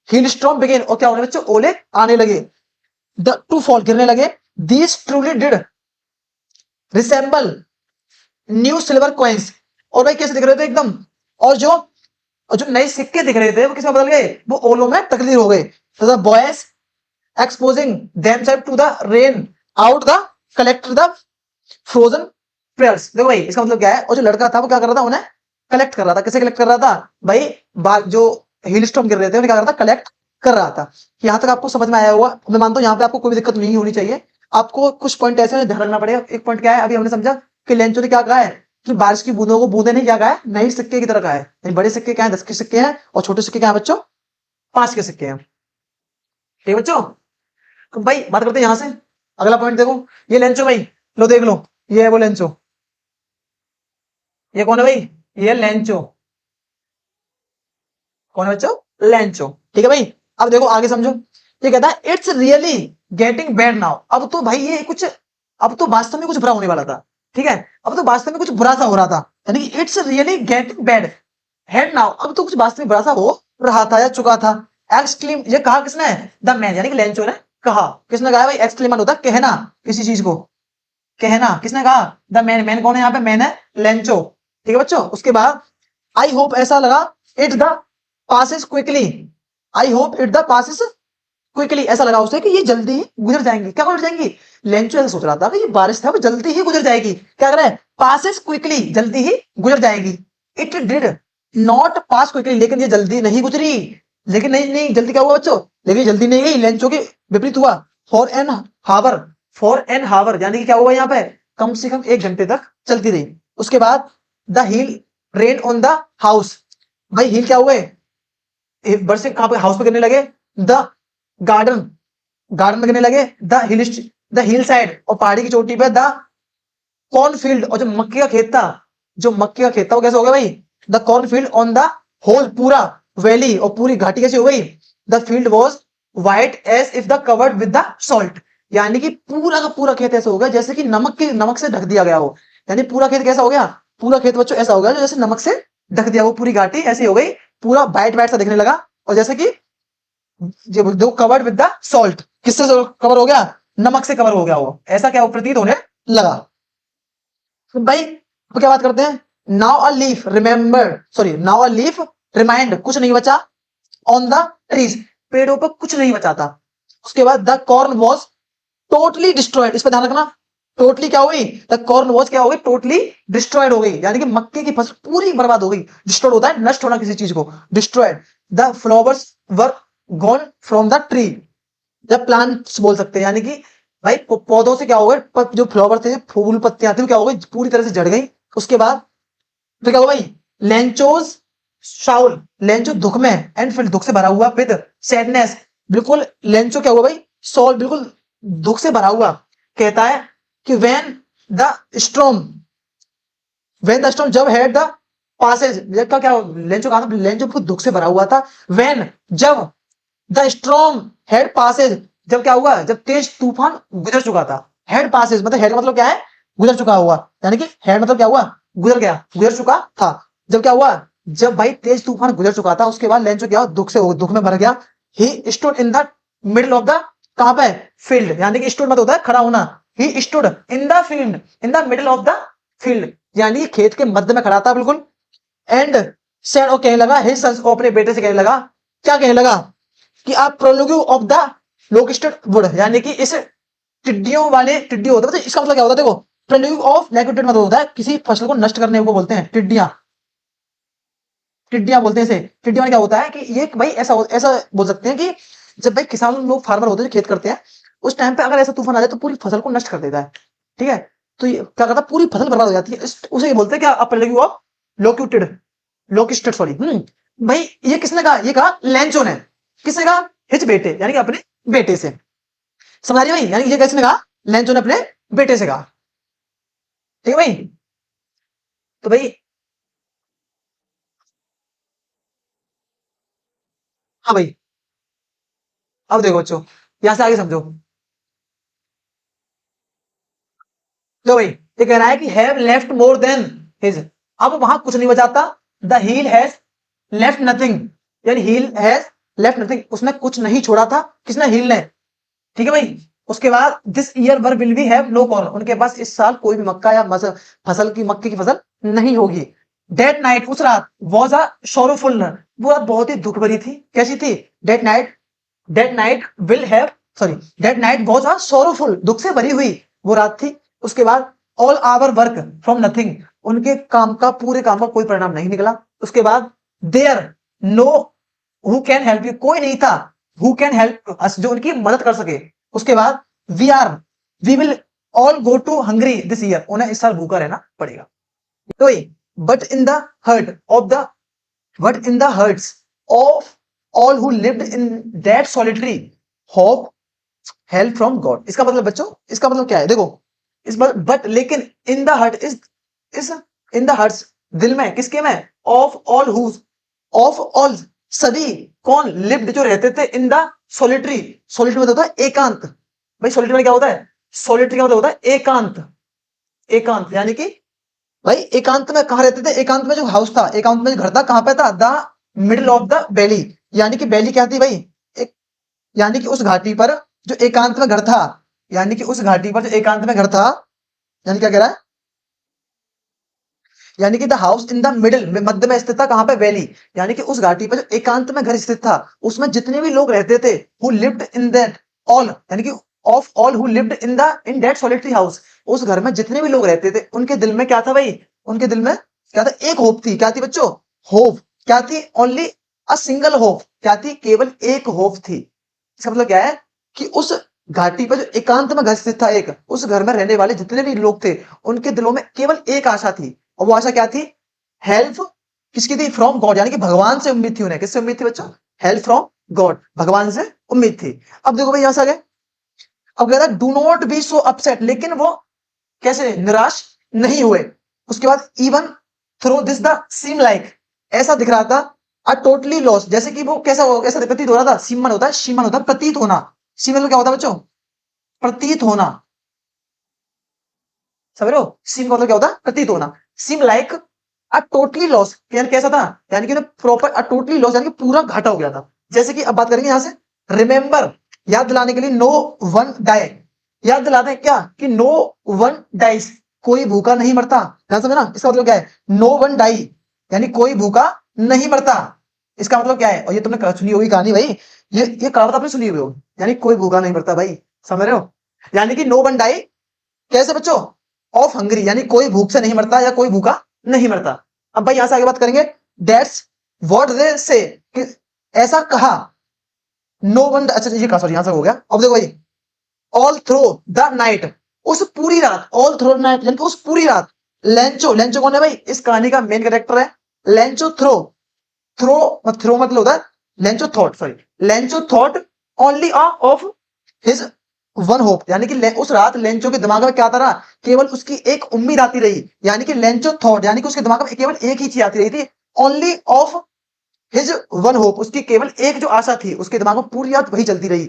Hail storm began, और क्या होने बच्चों, ओले आने लगे, द टू फॉल, गिरने लगे। These truly did resemble new silver coins, और भाई कैसे दिख रहे थे एकदम, और जो नए सिक्के दिख रहे थे वो किसमें बदल गए, वो ओलों में तकदीर हो गए। तो the boys exposing themselves to the rain out the collect the frozen prayers. देखो भाई इसका मतलब क्या है, और जो लड़का था वो क्या कर रहा था, उन्हें कलेक्ट कर रहा था। किसे कलेक्ट कर रहा था भाई, जो हिल स्टॉर्म गिर रहे थे उन्हें क्या कर रहा था, कलेक्ट कर रहा था। यहां तक आपको समझ में आया होगा, मैं मानता हूं यहाँ पे आपको कोई दिक्कत नहीं होनी चाहिए। आपको कुछ पॉइंट ऐसे ध्यान रखना पड़ेगा। एक पॉइंट क्या है, अभी हमने समझा कि लेंचो ने क्या कहा है कि बारिश की बूंदों को बूंदे नहीं क्या कहा है, नए सिक्के की तरह कहा है। बड़े सिक्के क्या है, 10 के सिक्के हैं, और छोटे सिक्के क्या है बच्चों, 5 के सिक्के हैं। ठीक बच्चों, तो भाई बात करते हैं यहां से। अगला पॉइंट देखो, ये लेंचो भाई, लो देख लो, ये है वो लेंचो, ये कौन है भाई, ये लेंचो, कौन है बच्चों, लेंचो। ठीक है भाई, अब देखो आगे समझो, ये कहता है it's really getting bad now. अब तो भाई ये कुछ, अब तो वास्तव में कुछ बुरा होने वाला था। ठीक है, अब तो वास्तव में कुछ बुरा सा हो रहा था, यानी कि it's really getting bad head now, अब तो कुछ वास्तव में बुरा सा हो रहा था या चुका था। एक्सक्लेम, ये कहा किसने, द मैन, यानी कि लेंचो ने कहा। किसने कहा भाई, एक्सक्लेमन होता है कहना, किसी चीज को कहना। किसने कहा, द मैन, मैन कौन है यहाँ पे, मैन है लेंचो। ठीक है बच्चों, उसके बाद आई होप, ऐसा लगा, it the passes quickly, I hope it the passes quickly, ऐसा लगा उसे कि ये जल्दी ही गुजर जाएंगी। क्या गुजर जाएंगी, लेंचो ऐसा सोच रहा था कि ये बारिश था वो जल्दी ही गुजर जाएगी। क्या कर रहा है, पासिस क्विकली, जल्दी ही गुजर जाएगी। It did not pass quickly, लेकिन ये जल्दी नहीं गुजरी। लेकिन नहीं नहीं जल्दी क्या हुआ बच्चों, लेकिन जल्दी नहीं गई, लेंचो के विपरीत हुआ। For an hour, for an hour, यानी कि क्या हुआ यहाँ पे, कम से कम 1 घंटे तक चलती रही। उसके बाद the hail rain on the house, भाई हील क्या हुए, बरसे कहां पे, हाउस पे गिरने लगे। द गार्डन, गार्डन में गिरने लगे। द हिल साइड, और पहाड़ी की चोटी पे। द कॉर्नफील्ड, और जो मक्के का खेत था, जो मक्के का खेत था वो कैसे हो गया भाई, the cornfield on the whole, पूरा वैली और पूरी घाटी कैसी हो गई, the field was white as if the covered with the salt, यानी कि पूरा का पूरा खेत ऐसा हो गया जैसे कि नमक से ढक दिया गया हो। यानी पूरा खेत कैसा हो गया, पूरा खेत बच्चों ऐसा हो गया जो जैसे नमक से ढक दिया, वो पूरी घाटी ऐसी हो गई, पूरा वाइट वाइट सा दिखने लगा। और जैसे कि जो कवर्ड विद द सॉल्ट, किससे कवर हो गया, नमक से कवर हो गया, वो ऐसा क्या प्रतीत होने लगा। तो भाई तो क्या बात करते हैं, now a leaf remember, sorry now a leaf remind, कुछ नहीं बचा, ऑन द ट्रीज, पेड़ों पर कुछ नहीं बचा था। उसके बाद the corn was totally destroyed, इस पर ध्यान रखना, टोटली क्या हो गई, द कॉर्न वॉज क्या हो गई, टोटली डिस्ट्रॉयड हो गई, यानी कि मक्के की फसल पूरी बर्बाद हो गई। डिस्ट्रॉयड होता है नष्ट होना किसी चीज को, destroyed. The flowers were gone from the tree, जब प्लांट्स बोल सकते हैं, यानी कि भाई पौधों से क्या हो गए, जो फ्लावर थे, फूल पत्तियां थी, क्या हो गई, पूरी तरह से झड़ गई। उसके बाद तो क्या हुआ भाई, लेंचोज शाउल, लेंचो दुख में, एंड फिर दुख से भरा हुआ, विद सैडनेस, बिल्कुल लेंचो क्या हुआ भाई, सॉल बिल्कुल दुख से भरा हुआ। कहता है कि वेन द स्टॉर्म जब हैड द पासेज, का क्या लेंचो कहा था, लेंचो बिल्कुल दुख से भरा हुआ था। वेन जब द स्ट्रॉम हेड पासेज, जब क्या हुआ, जब तेज तूफान गुजर चुका था। हेड पासेज मतलब हेड मतलब क्या है, गुजर चुका हुआ, यानी कि हेड मतलब क्या हुआ, गुजर गया, गुजर चुका था। जब क्या हुआ, जब भाई तेज तूफान गुजर चुका था, उसके बाद लेंचो क्या दुख में भर गया। He stood in the middle of the, कहां पे, फील्ड, यानी कि स्टूड मतलब होता है खड़ा होना। He stood in the field, in the middle of the field, यानी कि खेत के मध्य में खड़ा था बिल्कुल। एंड सेड, और कहने लगा, हिज सन्स, अपने बेटे से कहने लगा, क्या कहने लगा, कि आप प्रोलोग्यू ऑफ द लोकेस्टेड वुड, यानी कि इस टिड्डियों वाले, टिड्डी होता है, इसका मतलब क्या होता है, देखो प्रोलोग्यू ऑफ लेकेटेड मतलब होता है किसी फसल को नष्ट करने को बोलते हैं, टिड्डियां, टिड्डियां बोलते हैं इसे। टिड्डियां क्या होता है कि ये भाई ऐसा बोल सकते हैं कि जब भाई किसान लोग, फार्मर होते हैं जो खेत करते हैं, उस टाइम पे अगर ऐसा तूफान आ जाए तो पूरी फसल को नष्ट कर देता है, ठीक है। तो ये क्या करता है, पूरी फसल बर्बाद हो जाती है, उसे ये बोलते हैं क्या, प्रोलोग्यू ऑफ लोक्यूटेड, लोकेस्टेड, सॉरी। भाई ये किसने कहा, ये कहा लेंचो ने, किसने कहा, हिज बेटे, यानी कि अपने बेटे से, समझ रही भाई, यानी कि ये किसने कहा, लेंचो ने अपने बेटे से कहा, ठीक है भाई। तो भाई हाँ भाई, अब देखो बच्चों, यहां से आगे समझो। लो भाई, ये कह रहा है कि have left more than his, अब वहां कुछ नहीं बचाता। The hail has left nothing, यानी हील हैज लेफ्ट नथिंग, उसने कुछ नहीं छोड़ा था, किसने, हील ने, ठीक है भाई। उसके बाद this year we will be have no corn, उनके पास इस साल कोई भी मक्का या फसल की, मक्के की फसल नहीं होगी। डेट नाइट, उस रात, वॉज अ सोरोफुल, वो रात बहुत ही दुख भरी थी, कैसी थी, that night will have, sorry, that night was a sorrowful, दुख से भरी हुई वो रात थी। उसके बाद all our work from nothing, उनके काम का, पूरे काम का कोई परिणाम नहीं निकला। उसके बाद there no who can help you, कोई नहीं था, हु कैन हेल्प अस, जो उनकी मदद कर सके। उसके बाद we will all go to hungry this year, उन्हें इस साल भूखा रहना पड़ेगा। तो but in the heart of the, but in the hearts of all who lived in that solitary hope help from God, इसका मतलब बच्चों, इसका मतलब क्या है, देखो इस बार, बट लेकिन इन द हर्ट इस इन द हर्ट्स, दिल में, किसके में, of all whose, of all, सभी, कौन, लिव्ड जो रहते थे, इन द सॉलिटरी, सॉलिटरी मतलब होता है एकांत, भाई सॉलिटरी में क्या होता है, सॉलिटरी का मतलब होता है एकांत, एकांत, यानी कि भाई एकांत में कहा रहते थे, एकांत में जो हाउस था, एकांत में जो घर था, कहां पे था, the middle of the valley, यानी कि वैली क्या थी भाई, एक, यानी कि उस घाटी पर जो एकांत में घर था, यानी कि उस घाटी पर जो एकांत में घर था, यानी क्या कह रहा है, यानी कि the house in the middle में, मध्य में स्थित था, कहां पे, वैली, यानी कि उस घाटी पर जो एकांत में घर स्थित था, उसमें जितने भी लोग रहते थे, who lived in that all, यानी कि of all who lived in that solitary house, उस घर में जितने भी लोग रहते थे, उनके दिल में क्या था भाई, उनके दिल में क्या था, एक होप थी, क्या थी बच्चों, होप, क्या थी, ओनली अ सिंगल होप, क्या थी, केवल एक होप थी। इसका मतलब क्या है कि उस घाटी पर जो एकांत में घर स्थित था, एक, उस घर में रहने वाले जितने भी लोग थे, उनके दिलों में केवल एक आशा थी, और वो आशा क्या थी, हेल्प, किसकी थी, फ्रॉम गॉड, यानी कि भगवान से उम्मीद थी उन्हें, किससे उम्मीद थी बच्चों, हेल्प फ्रॉम गॉड, भगवान से उम्मीद थी। अब देखो भाई यहां से आगे, अब कह रहा है do not be so upset, लेकिन वो कैसे, निराश नहीं हुए। उसके बाद even though this the seem like, ऐसा दिख रहा था, अ टोटली लॉस, जैसे कि वो कैसा प्रतीत हो रहा था, सीमन होता है, शीमन होता है प्रतीत होना। सीमन मतलब क्या होता है बच्चों, प्रतीत होना, समझ रहे हो, सीम का मतलब क्या होता है, प्रतीत होना। Seem like a totally loss, यानी कैसा था, यानी कि प्रॉपर अ टोटली लॉस, यानी कि पूरा घाटा हो गया था। जैसे कि अब बात करेंगे यहां से, रिमेंबर, याद दिलाने के लिए, नो वन डाई, याद दिलाते हैं क्या कि नो वन डाइस, कोई भूखा नहीं मरता, ध्यान समझना, इसका मतलब क्या है, नो वन डाई यानी कोई भूखा नहीं मरता, इसका मतलब क्या है, और ये तुमने सुनी होगी कहानी भाई, ये कहावत आपने सुनी हुई होगी, यानी कोई भूखा नहीं मरता भाई, समझ रहे हो, यानी कि नो वन डाई, कैसे बच्चों, ऑफ हंग्री, यानी कोई भूख से नहीं मरता या कोई भूखा नहीं मरता। अब भाई यहां से आगे बात करेंगे, दैट्स व्हाट दे से, ऐसा कहा, नो वन, अच्छा ये कहा, सॉरी यहां से हो गया। अब देखो भाई, ऑल थ्रू द नाइट, उस पूरी रात, ऑल थ्रू नाइट यानी कि उस पूरी रात, लेंचो, लेंचो कौन है भाई, इस कहानी का मेन कैरेक्टर है, लेंचो थ्रो, थ्रो, थ्रो मतलब होता है, Lencho thought, sorry, Lencho thought only of his one hope, यानी कि उस रात लेंचो के दिमाग में क्या आता रहा, केवल उसकी एक उम्मीद आती रही, यानी कि लेंचो थॉट, यानी कि उसके दिमाग में केवल एक ही चीज आती रही थी, only of his one hope, उसकी केवल एक जो आशा थी, उसके दिमाग में पूरी रात वही चलती रही।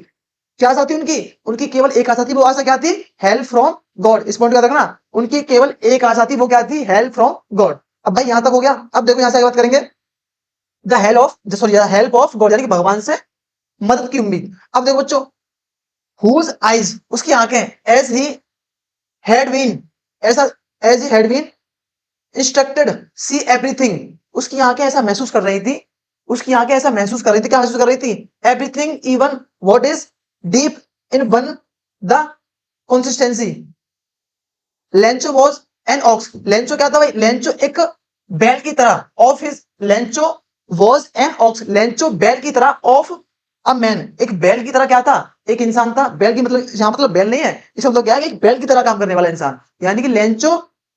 क्या आशा थी उनकी, उनकी केवल एक आशा थी, वो आशा क्या थी, हेल्प फ्रॉम गॉड, इस पॉइंट का देखना, उनकी केवल एक आशा थी, वो क्या थी, हेल्प फ्रॉम गॉड। अब भाई यहां तक हो गया, अब देखो यहां से बात करेंगे, the help of, sorry, help of God, यानी कि भगवान से मदद की उम्मीद। अब देखो बच्चों, हुज आइज, उसकी आंखें, एज ही हैड बीन, ऐसा, as he had been instructed see everything, उसकी आंखें ऐसा महसूस कर रही थी, उसकी आंखें ऐसा महसूस कर रही थी, क्या महसूस कर रही थी, everything even what is deep in one the consistency, Lencho was an ox, Lencho क्या था भाई, लेंचो एक बैल की तरह, of his, Lencho was an ox, Lencho बैल की तरह, ऑफ अ मैन, एक बैल की तरह क्या था, एक इंसान था, बैल की मतलब यहां मतलब बैल नहीं है, इसका मतलब क्या है, एक बैल की तरह काम करने वाला इंसान, यानी कि Lencho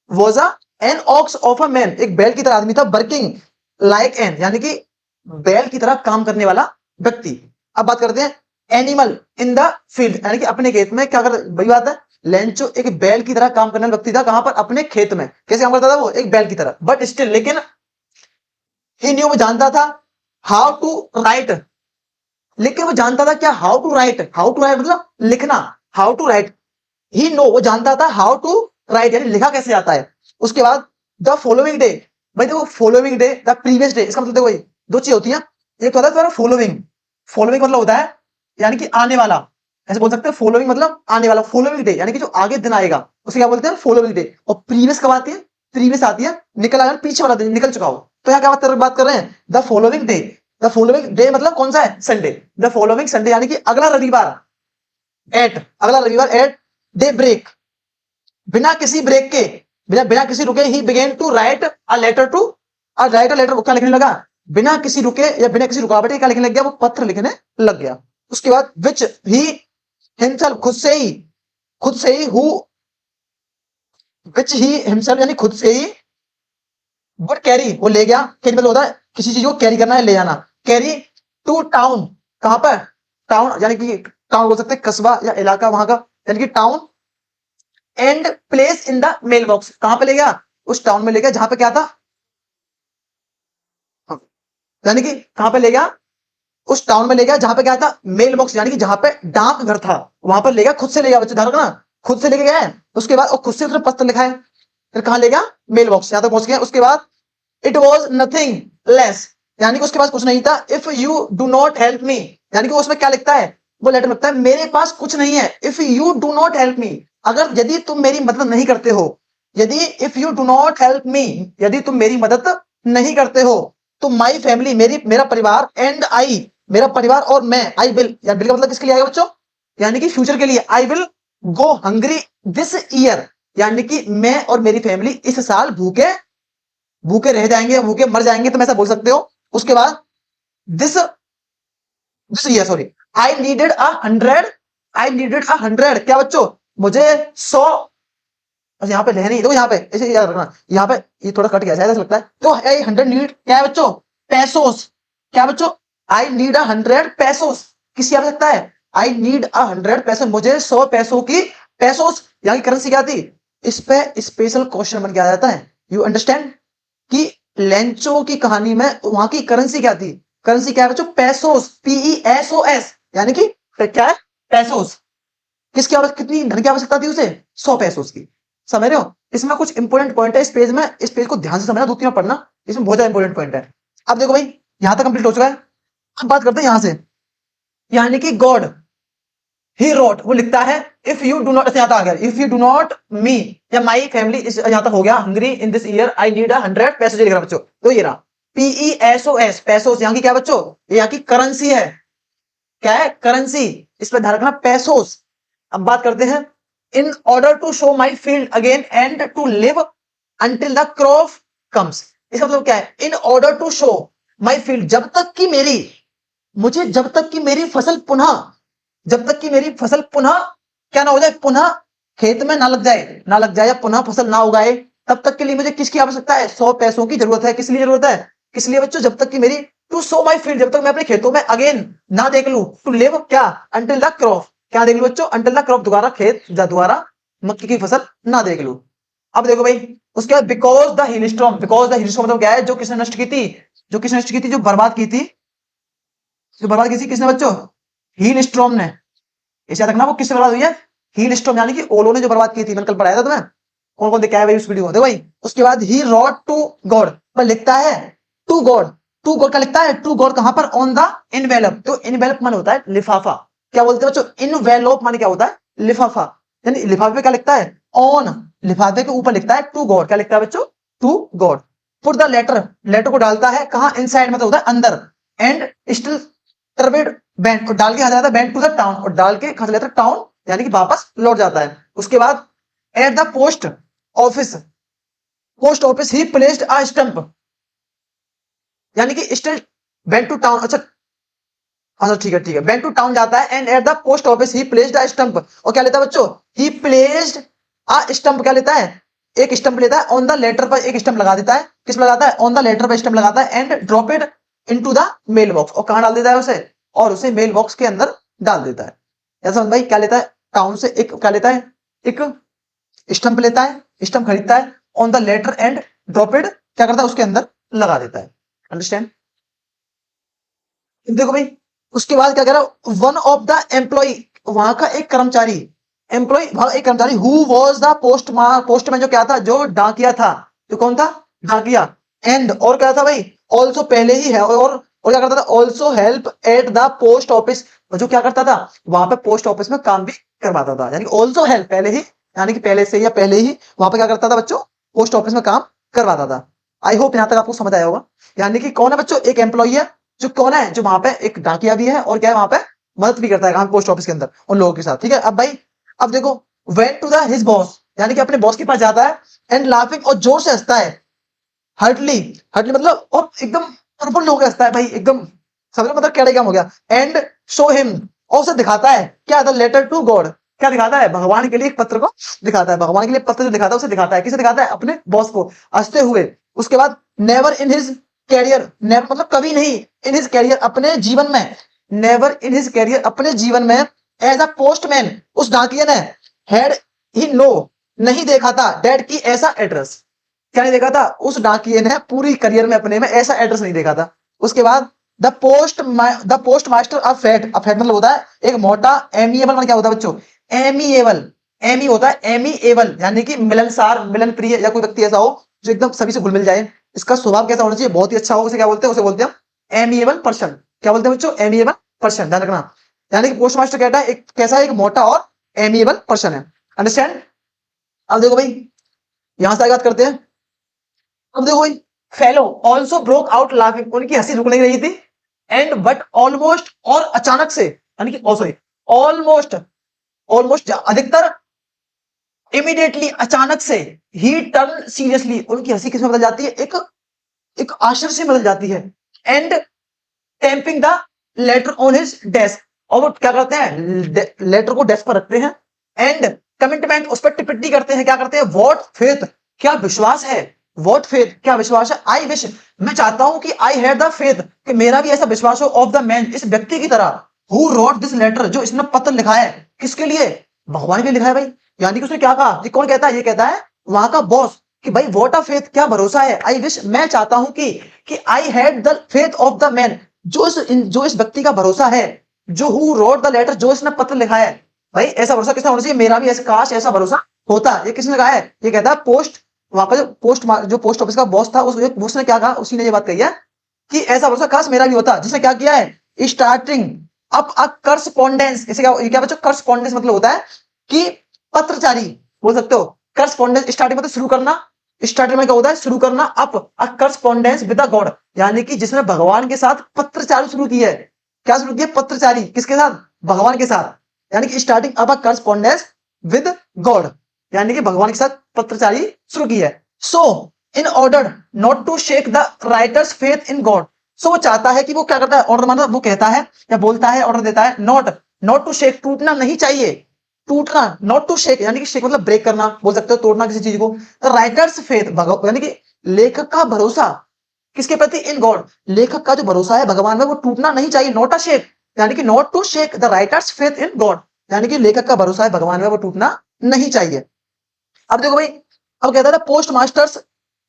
was a an ox of a man, एक बैल की तरह आदमी था, वर्किंग लाइक एन, यानी कि बैल की तरह काम करने वाला व्यक्ति। अब बात करते हैं, एनिमल इन द फील्ड, यानी कि अपने खेत में क्या कर, वही बात है, लेंचो एक बैल की तरह काम करने वाला व्यक्ति था, कहां पर, अपने खेत में, कैसे काम करता था वो, एक बैल की तरह, बट स्टिल, लेकिन ही न्यू, वो जानता था, हाउ टू राइट, लेकिन वो जानता था क्या, how to write, how to write मतलब लिखना, how to write, he know, वो जानता था हाउ टू राइट, यानी लिखा कैसे जाता है। उसके बाद द फॉलोइंग डे, भाई देखो following day, the previous day, इसका मतलब देखो भाई दो चीज होती है, एक तो होता है तुम्हारा फॉलोइंग, फॉलोइंग मतलब होता है यानी कि आने वाला, ऐसे बोल सकते हैं, फॉलोइंग मतलब आने वाला, फॉलोइंग डे यानी कि जो आगे दिन आएगा उसे क्या बोलते हैं, फॉलोइंग डे। और प्रीवियस कब आती है, प्रीवियस आती है निकल आया, पीछे वाला दिन निकल चुका हो, तो यहाँ क्या बात कर रहे हैं, the following day, the following day मतलब कौन सा है, संडे, द फॉलोइंग संडे, यानी कि अगला रविवार, अगला रविवार एट डे ब्रेक, बिना किसी ब्रेक के, बिना किसी रुके, he began to write a letter to, write a letter, क्या लिखने लगा, बिना किसी रुके या बिना किसी रुकावट के क्या लिखने लग गया, वो पत्र लिखने लग गया। उसके बाद विच ही हिमसेल्फ, खुद से he who, which he himself यानी खुद से ही, वुड कैरी, वो ले गया, कैरी मतलब होता है किसी चीज को कैरी करना है, ले जाना, कैरी टू टाउन, कहां पर, टाउन यानी कि टाउन बोल सकते हैं, कस्बा या इलाका वहां का, यानी कि town, and place in the mail box, कहां पे ले गया, उस टाउन में ले गया जहां पे क्या था, यानी कि कहां पे ले गया, उस टाउन में ले गया जहां पे क्या था, मेल बॉक्स, यानी कि जहां पे डाक घर था, वहां पर ले गया, खुद से ले गया, बच्चे ध्यान रखना, खुद से लेके गया है। उसके बाद और खुद से उसने पत्र लिखा है, फिर कहां ले गया, मेल बॉक्स, यहां तक पहुंच गया। उसके बाद इट वॉज नथिंग लेस, यानी कि उसके पास कुछ नहीं था, if you do not help me, यानी कि उसमें क्या लिखता है, वो लेटर लिखता है, मेरे पास कुछ नहीं है, if you do not help me, अगर यदि तुम मेरी मदद नहीं करते हो, यदि if you do not help me, यदि तुम मेरी मदद नहीं करते हो, तो माई फैमिली, मेरा परिवार, एंड आई, मेरा परिवार और मैं, आई विल, या बिल का मतलब किसके लिए आएगा बच्चों, यानी कि फ्यूचर के लिए, I will go hungry this year, यानी कि मैं और मेरी फैमिली इस साल भूखे भूखे रह जाएंगे, भूखे मर जाएंगे, तुम ऐसा बोल सकते हो। उसके बाद this this year, sorry, I needed a hundred, I needed a hundred, क्या बच्चों, मुझे 100, बस यहाँ पे ले नहीं, देखो यहाँ पे ऐसे याद रखना, यहाँ पे ये थोड़ा कट गया शायद ऐसा लगता है, तो आई हंड्रेड नीड क्या है बच्चों, पैसोस, क्या बच्चों, आई नीड अ हंड्रेड पैसोस, किसी आ सकता है, आई नीड अ हंड्रेड पैसो, मुझे 100 पैसों की, पैसोस यहाँ की करेंसी क्या थी, इस पे स्पेशल क्वेश्चन बन के आ जाता है, यू अंडरस्टैंड, कि लेंचो की कहानी में वहां की करेंसी क्या थी? करेंसी क्या है बच्चों? पैसोस, PESOS, यानी कि क्या है? पैसोस। किसकी आवश्यक, कितनी धन की आवश्यकता थी उसे? 100 पैसोस की। समझ रहे हो? इसमें कुछ इंपोर्टेंट पॉइंट है इस पेज में, इस पेज को ध्यान से समझना, 2-3 पढ़ना, इसमें बहुत ज्यादा इंपोर्टेंट पॉइंट है। अब देखो भाई, यहां तक कंप्लीट हो चुका है। अब बात करते हैं यहां से, यानी कि गॉड ही रोट, वो लिखता है, इफ यू डू नॉट, यहां तक आ गया, if you do not me या माई फैमिली, यहां तक हो गया, Hungary in this year I need 100 पैसे लिख रहा बच्चों। तो ये रहा PESOS, पैसोस, यहाँ की क्या बच्चों? ये यहाँ की करेंसी है। क्या है? करेंसी। इस पर ध्यान रखना, पैसोस। अब बात करते हैं, in order to show my field again and to live until the crop comes. इसका मतलब क्या है? In order to show my field, जब तक कि मेरी, मुझे जब तक कि मेरी फसल पुनः, जब तक कि मेरी फसल पुनः क्या ना हो जाए, पुनः खेत में ना लग जाए, ना लग जाए या पुनः फसल ना उगाए, तब तक के लिए मुझे किसकी आवश्यकता है? 100 पैसों की जरूरत है। किस लिए जरूरत है? किस लिए बच्चों? जब तक कि मेरी, टू सो माई फील्ड, जब तक मैं अपने खेतों में अगेन ना देख लू, टू लिव क्या? अंटिल द क्रॉप, क्या देख लू बच्चों? अंटिल द क्रॉप, दोबारा खेत, दोबारा मक्की की फसल ना देख लू। अब देखो भाई, उसके बाद बिकॉज द हिलस्टॉर्म, बिकॉज द हिलस्टॉर्म मतलब क्या है? जो किसने नष्ट की थी? जो किसने नष्ट की थी? जो बर्बाद की थी, जो बर्बाद की थी किसने बच्चों? हील स्ट्रॉम ने। इसे याद रखना, वो किससे बर्बाद हुई है? हील स्ट्रॉम, यानी कि ओलो ने जो बर्बाद की थी। मैंने कल पढ़ाया था तुम्हें, कौन कौन देखा है भाई उस वीडियो को, देखो भाई। उसके बाद ही रॉट टू गॉड, पर लिखता है टू गॉड, टू गॉड का लिखता है टू गॉड कहां पर? On the envelope. तो इनवेलप मान होता है लिफाफा। क्या बोलते हैं बच्चों? इनवेलप मान क्या होता है? लिफाफा। यानी लिफाफे पे क्या लिखता है? ऑन, लिफाफे के ऊपर लिखता है टू गॉड। क्या लिखता है बच्चों? To God. Put the letter, letter को डालता है कहां? इनसाइड, मतलब होता है अंदर। एंड स्टिल टर्बिड बैंड, और डाल के आ जाता है बैंड टू द टाउन, और डाल के खा लेता है टाउन, यानी कि वापस लौट जाता है। उसके बाद at the post office, post office he placed a stump, यानी कि स्टिल बैंड टू टाउन, अच्छा अच्छा ठीक है ठीक है, बैंड टू टाउन जाता है। And at the post office he placed a stump, और क्या लेता है बच्चों? ही प्लेस्ड अ स्टंप, क्या लेता है? एक स्टंप लेता है। ऑन द लेटर पर एक स्टंप लगा देता है। किस पर लगाता है? ऑन द लेटर पर स्टंप लगाता है। And drop it into the mail box, और कहां डाल देता है उसे? और उसे मेल बॉक्स के अंदर डाल देता है। ऐसा भाई, क्या लेता है? टाउन से एक क्या लेता है? एक स्टंप लेता है, स्टंप खरीदता है, on the letter and drop it, क्या करता है? उसके अंदर लगा देता है। अंडरस्टैंड? देखो भाई, उसके बाद क्या कह रहा? वन ऑफ द एम्प्लॉय, वहां का एक कर्मचारी, एम्प्लॉय एक कर्मचारी, हु वॉज द पोस्टमैन, जो क्या था? जो डाकिया था। जो कौन था? डाकिया। एंड और क्या था भाई? ऑल्सो, पहले ही है, और क्या करता था? Also help at the post office, जो क्या करता था? वहां पे पोस्ट ऑफिस में काम भी करवाता था। यानी ऑल्सो हेल्प, पहले ही, यानी कि पहले से या पहले ही वहां पे क्या करता था बच्चों? पोस्ट ऑफिस में काम करवाता था। आई होप यहां तक आपको समझ आया होगा। यानी कि कौन है बच्चों? एक एम्प्लॉय है, जो कौन है? जो वहां पे एक डाकिया भी है, और क्या है वहां पे? मदद भी करता है पोस्ट ऑफिस के अंदर उन लोगों के साथ। ठीक है, अब भाई, अब देखो, went to the his boss, यानी कि अपने बॉस के पास जाता है। एंड लाफिंग, और जोर से हंसता है। हर्टली, हर्टली मतलब, और एकदम प्रफुल्ल होकर हंसता है भाई, एकदम समझ, मतलब क्या काम हो गया। एंड शो हिम, और उसे दिखाता है क्या? द लेटर टू गॉड, क्या दिखाता है? भगवान के लिए एक पत्र को दिखाता है। भगवान के लिए पत्र जो दिखाता है, उसे दिखाता है। किसे दिखाता है? अपने बॉस को, हंसते हुए। उसके बाद never in his career, never मतलब कभी नहीं, इन हिज कैरियर, अपने जीवन में, नेवर इन हिज कैरियर, अपने जीवन में, एज अ पोस्टमैन, उस डाकिया ने, हैड ही नो, नहीं देखा था, डेट की ऐसा एड्रेस, क्या नहीं देखा था? उस डाकिये ने पूरी करियर में अपने में ऐसा एड्रेस नहीं देखा था। उसके बाद the post master of fat, अब फैट मतलब होता है एक मोटा, एमिएबल मतलब क्या होता है बच्चों? एमिएबल, एमी होता है एमिएबल, यानी कि मिलनसार, मिलन प्रिय, या कोई व्यक्ति ऐसा हो जो एकदम सभी से घुल मिल जाए। इसका स्वभाव कैसा होना चाहिए? बहुत ही अच्छा हो। उसे क्या बोलते हैं? उसे बोलते हैं एमिएबल पर्सन। क्या बोलते हैं बच्चों? एमिएबल पर्सन, ध्यान रखना। यानी कि पोस्ट मास्टर कहता है एक कैसा है? एक मोटा और एमिएबल पर्सन है। अंडरस्टैंड? अब देखो भाई, यहां से आगे बात करते हैं। अब देखो भाई, fellow also broke out laughing, उनकी हंसी रुक नहीं रही थी। एंड बट ऑलमोस्ट, और अचानक से, यानी कि सॉरी, ऑलमोस्ट, ऑलमोस्ट अधिकतर, इमीडिएटली अचानक से, ही टर्न सीरियसली, उनकी हंसी किसमें बदल जाती है? एक एक आश्चर्य से बदल जाती है। And tamping the later on his desk, और वो क्या करते हैं? लेटर को डेस्क पर रखते हैं। एंड कमिटमेंट, उस पर टिप्पणी करते हैं। क्या करते हैं? वॉट फेथ, क्या विश्वास है? वॉट फेथ, क्या विश्वास है? आई विश, मैं चाहता हूं कि आई हैव द फेथ, कि मेरा भी ऐसा विश्वास हो, ऑफ द मैन, इस व्यक्ति की तरह, हु रोट दिस लेटर, जो इसने पत्र लिखा है। किसके लिए? भगवान के लिए लिखा है भाई। यानी कि उसने क्या कहा? ये कौन कहता है? ये कहता है वहां का बॉस, कि भाई व्हाट अ फेथ, क्या भरोसा है, आई विश, मैं चाहता हूं कि I had the faith of the man, जो इस व्यक्ति का भरोसा है, जो हु रोट द लेटर, जो इसने पत्र लिखा है। भाई ऐसा भरोसा किसने होना चाहिए, मेरा भी ऐसा, काश ऐसा भरोसा होता। ये किसने लगाया है, ये कहता है पोस्ट, वहां का जो पोस्ट ऑफिस का बॉस था, उसने क्या कहा, उसी ने ये बात कही है कि ऐसा भरोसा काश मेरा भी होता। जिसने क्या किया है, स्टार्टिंग अप अ करस्पॉन्डेंस, इसे क्या, ये क्या बच्चों, करस्पॉन्डेंस मतलब होता है कि पत्रचारी बोल सकते हो। करस्पॉन्डेंस स्टार्टिंग मतलब शुरू करना, स्टार्टिंग में क्या होता है, शुरू करना। Up a correspondence with the God, यानी कि जिसने भगवान के साथ पत्रचारी शुरू की है। क्या शुरू की है, पत्रचारी, किसके साथ, भगवान के साथ, यानी कि starting up a correspondence with God, यानी कि भगवान के साथ पत्रचारी शुरू की है। So in order not to shake the writer's faith in God, so वो चाहता है कि वो क्या करता है, ऑर्डर मतलब वो कहता है या बोलता है, ऑर्डर देता है, नॉट नॉट टू शेक, टूटना नहीं चाहिए, टूटना, नॉट टू शेक, यानी कि शेक मतलब ब्रेक करना बोल सकते हो, तोड़ना किसी चीज को। राइटर्स फेथ, यानी कि लेखक का भरोसा किसके प्रति, इन गॉड, लेखक का जो भरोसा है भगवान में, वो टूटना नहीं चाहिए, नॉट अ शेक, यानी कि not to shake the writer's faith in God, यानी कि लेखक का भरोसा है भगवान में, वो टूटना नहीं चाहिए। अब देखो भाई, अब कहता था post masters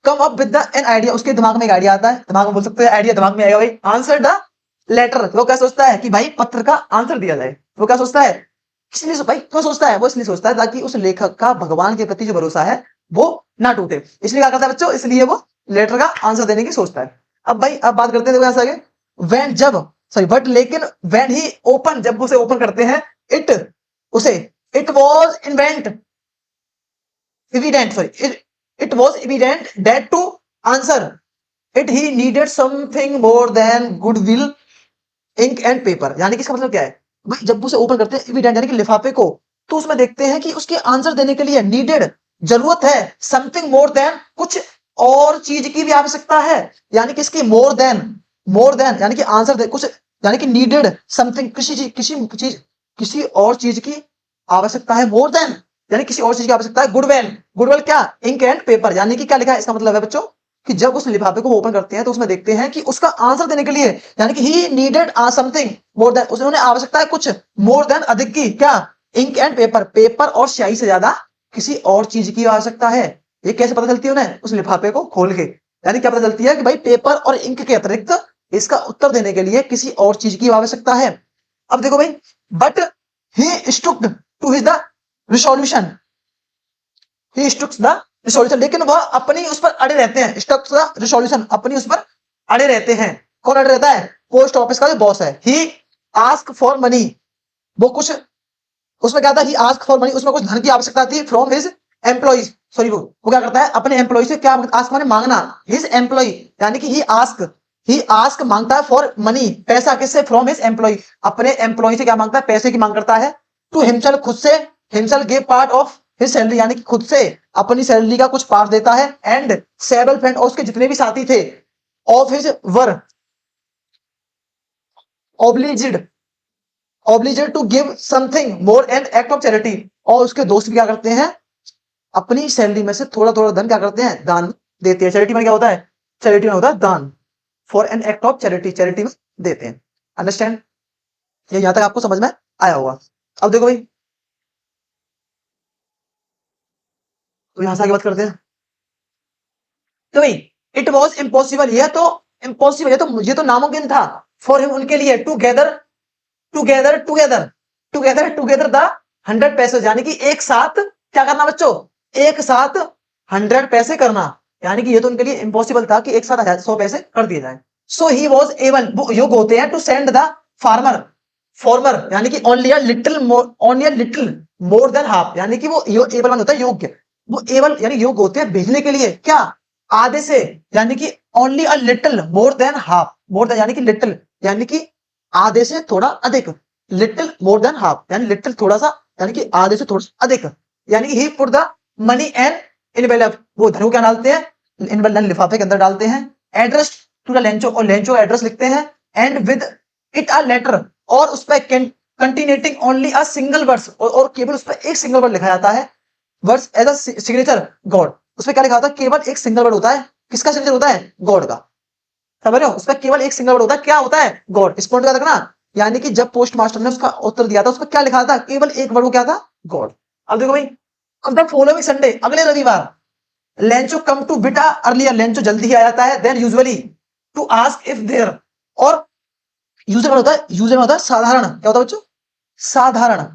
come up with an idea, उसके दिमाग में एक आइडिया आता है, दिमाग में बोल सकते हैं आइडिया दिमाग में आएगा भाई, आंसर द लेटर, वो क्या सोचता है कि भाई पत्र का आंसर दिया जाए। वो क्या सोचता है, इसलिए भाई क्यों सोचता है, वो इसलिए सोचता है ताकि उस लेखक का भगवान के प्रति जो भरोसा है वो ना टूटे, इसलिए क्या करता है बच्चों, इसलिए वो लेटर का आंसर देने की सोचता है। अब भाई अब बात करते हैं, देखो आगे, वैन जब, सॉरी बट लेकिन, वैन ही ओपन, जब उसे ओपन करते हैं, इट, उसे, it was invent evident, sorry, it was evident that to answer it he needed something more than goodwill, ink and paper, यानी कि इसका मतलब क्या है भाई, जब उसे ओपन करते हैं evident यानी कि लिफाफे को, तो उसमें देखते हैं कि उसके आंसर देने के लिए needed, जरूरत है, something more than, कुछ और चीज की भी आवश्यकता है, यानी कि इसकी more than यानी कि आंसर दे कुछ, यानी कि needed something, किसी और चीज की आवश्यकता है, more than यानी किसी और चीज की आवश्यकता है, गुडवेल क्या, इंक एंड पेपर, यानी कि क्या लिखा है, इसका मतलब है बच्चों कि जब उस लिफाफे को ओपन करते हैं तो उसमें देखते हैं कि उसका आंसर देने के लिए, यानी कि he needed something more than, उसने आवश्यकता है कुछ मोर देन, अधिक की, क्या, इंक एंड पेपर, पेपर और स्याही से ज्यादा किसी और चीज की आवश्यकता है। ये कैसे पता चलती है उन्हें, उस लिफाफे को खोल के, यानी क्या पता चलती है कि भाई पेपर और इंक के अतिरिक्त इसका उत्तर देने के लिए किसी और चीज की आवश्यकता है। अब देखो भाई, but he stuck to his the resolution, he stuck the resolution, लेकिन वह अपनी उस पर अड़े रहते हैं, स्टक द रिसोल्यूशन, अपनी उस पर अड़े रहते हैं। कौन अड़े रहता है, पोस्ट ऑफिस का जो बॉस है। ही आस्क फॉर मनी, वो कुछ, उसमें क्या था, ही आस्क फॉर मनी, उसमें कुछ धन की आवश्यकता थी, फ्रॉम हिज एम्प्लॉइज, सॉरी वो क्या करता है, अपने एम्प्लॉय से क्या, आस्क माने मांगना, हिज एम्प्लॉय, यानी कि ही आस्क मांगता है, फॉर मनी, पैसा, किससे, फ्रॉम हिज एम्प्लॉय, अपने एम्प्लॉय से क्या मांगता है, पैसे की मांग करता है। टू हिमसेल्फ, खुद से, himself give part of his salary, यानी कि खुद से अपनी सैलरी का कुछ पार्ट देता है, एंड सेवरल फ्रेंड, और उसके जितने भी साथी थे, of his were obliged obliged to give something more an act of charity, और उसके दोस्त भी क्या करते हैं, अपनी सैलरी में से थोड़ा थोड़ा धन क्या करते हैं, दान देते हैं। चैरिटी में क्या होता है, चैरिटी में होता है दान, for an act of charity, charity में देते हैं। अंडरस्टैंड, ये यहां तक आपको समझ में आया होगा। अब देखो भाई, तो यहां से आगे बात करते हैं। तो भाई, इट वॉज इम्पॉसिबल, यह तो इम्पॉसिबल, ये तो नामुमकिन था, फॉर हिम, उनके लिए, टूगेदर द 100 पैसे, यानी कि एक साथ क्या करना बच्चों, एक साथ 100 पैसे करना, यानी कि ये तो उनके लिए इम्पॉसिबल था कि एक साथ 100 पैसे कर दिए जाए। सो ही वॉज एबल, वो योग होते हैं, to send the farmer, farmer यानी कि only a little more than half, यानी कि वो एबल होता है योग्य, वो एबल यानी योग्य होते हैं भेजने के लिए, क्या, आधे से, यानी कि only a little more than half, more than यानी कि लिटिल, यानी कि आधे से थोड़ा अधिक, लिटिल मोर देन हाफ यानी लिटिल थोड़ा सा, यानी कि आधे से थोड़ा अधिक, यानी कि he put the money and envelope, वो धन को क्या डालते हैं, इनवेलप लिफाफे के अंदर डालते हैं, एड्रेस टू द लेंचो, और लेंचो एड्रेस लिखते हैं, and with it a letter, और उस पर continuing only a single words, और केवल उस पर एक सिंगल वर्ड लिखा जाता है, words as a signature God, उसमें क्या लिखा होता है, केवल एक सिंगल वर्ड होता है, किसका सिग्नेचर होता है, गॉड का, समझ रहे हो, उसका केवल एक सिंगल वर्ड होता है, क्या होता है, गॉड, इस पॉइंट का रखना, यानी कि जब पोस्ट मास्टर ने उसका उत्तर दिया था, उसमें क्या लिखा था, केवल एक वर्ड, वो क्या था, गॉड। अब देखो भाई, अब द फॉलोइंग संडे, अगले रविवार, Lencho come to bit earlier, Lencho जल्दी ही आ जाता है than usually to ask if there, और यूजर होता है, यूजर में होता है साधारण, क्या होता है बच्चों, साधारण,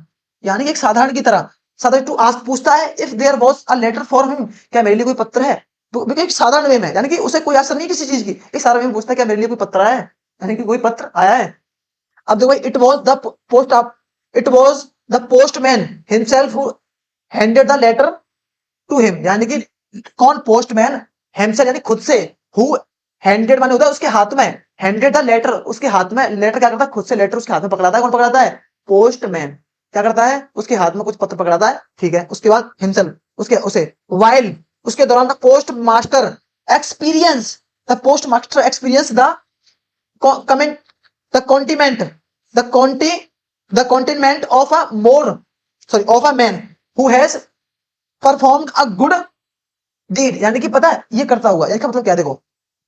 यानी कि एक साधारण की तरह, साधारण टू आस्क पूछता है if there was a letter for him, क्या मेरे लिए कोई पत्र है, तो एक साधारण वे में, यानी कि उसे कोई आशा नहीं किसी चीज की, एक साधारण वे में पूछता है क्या मेरे लिए कोई पत्र आया है, यानी कि कोई पत्र आया है। अब देखो भाई, it was the post of, it was the postman himself who handed the letter to him, यानी कि कौन, पोस्टमैन हिमसेल्फ यानी खुद से, हु हैंडेड माने होता है उसके हाथ में, हैंडेड द लेटर उसके हाथ में, लेटर क्या करता है, खुद से लेटर उसके हाथ में पकड़ाता है, कौन पकड़ाता है, पोस्टमैन क्या करता है, उसके हाथ में कुछ पत्र पकड़ाता है, ठीक है। उसके बाद हिमसेल्फ, उसके उसे वाइल, उसके दौरान the post master experience, the post master experience the comment, the contentment, the conti, the contentment of a more, sorry of a man who has performed a good deed, यानी कि पता है ये करता हुआ, इसका मतलब क्या है, देखो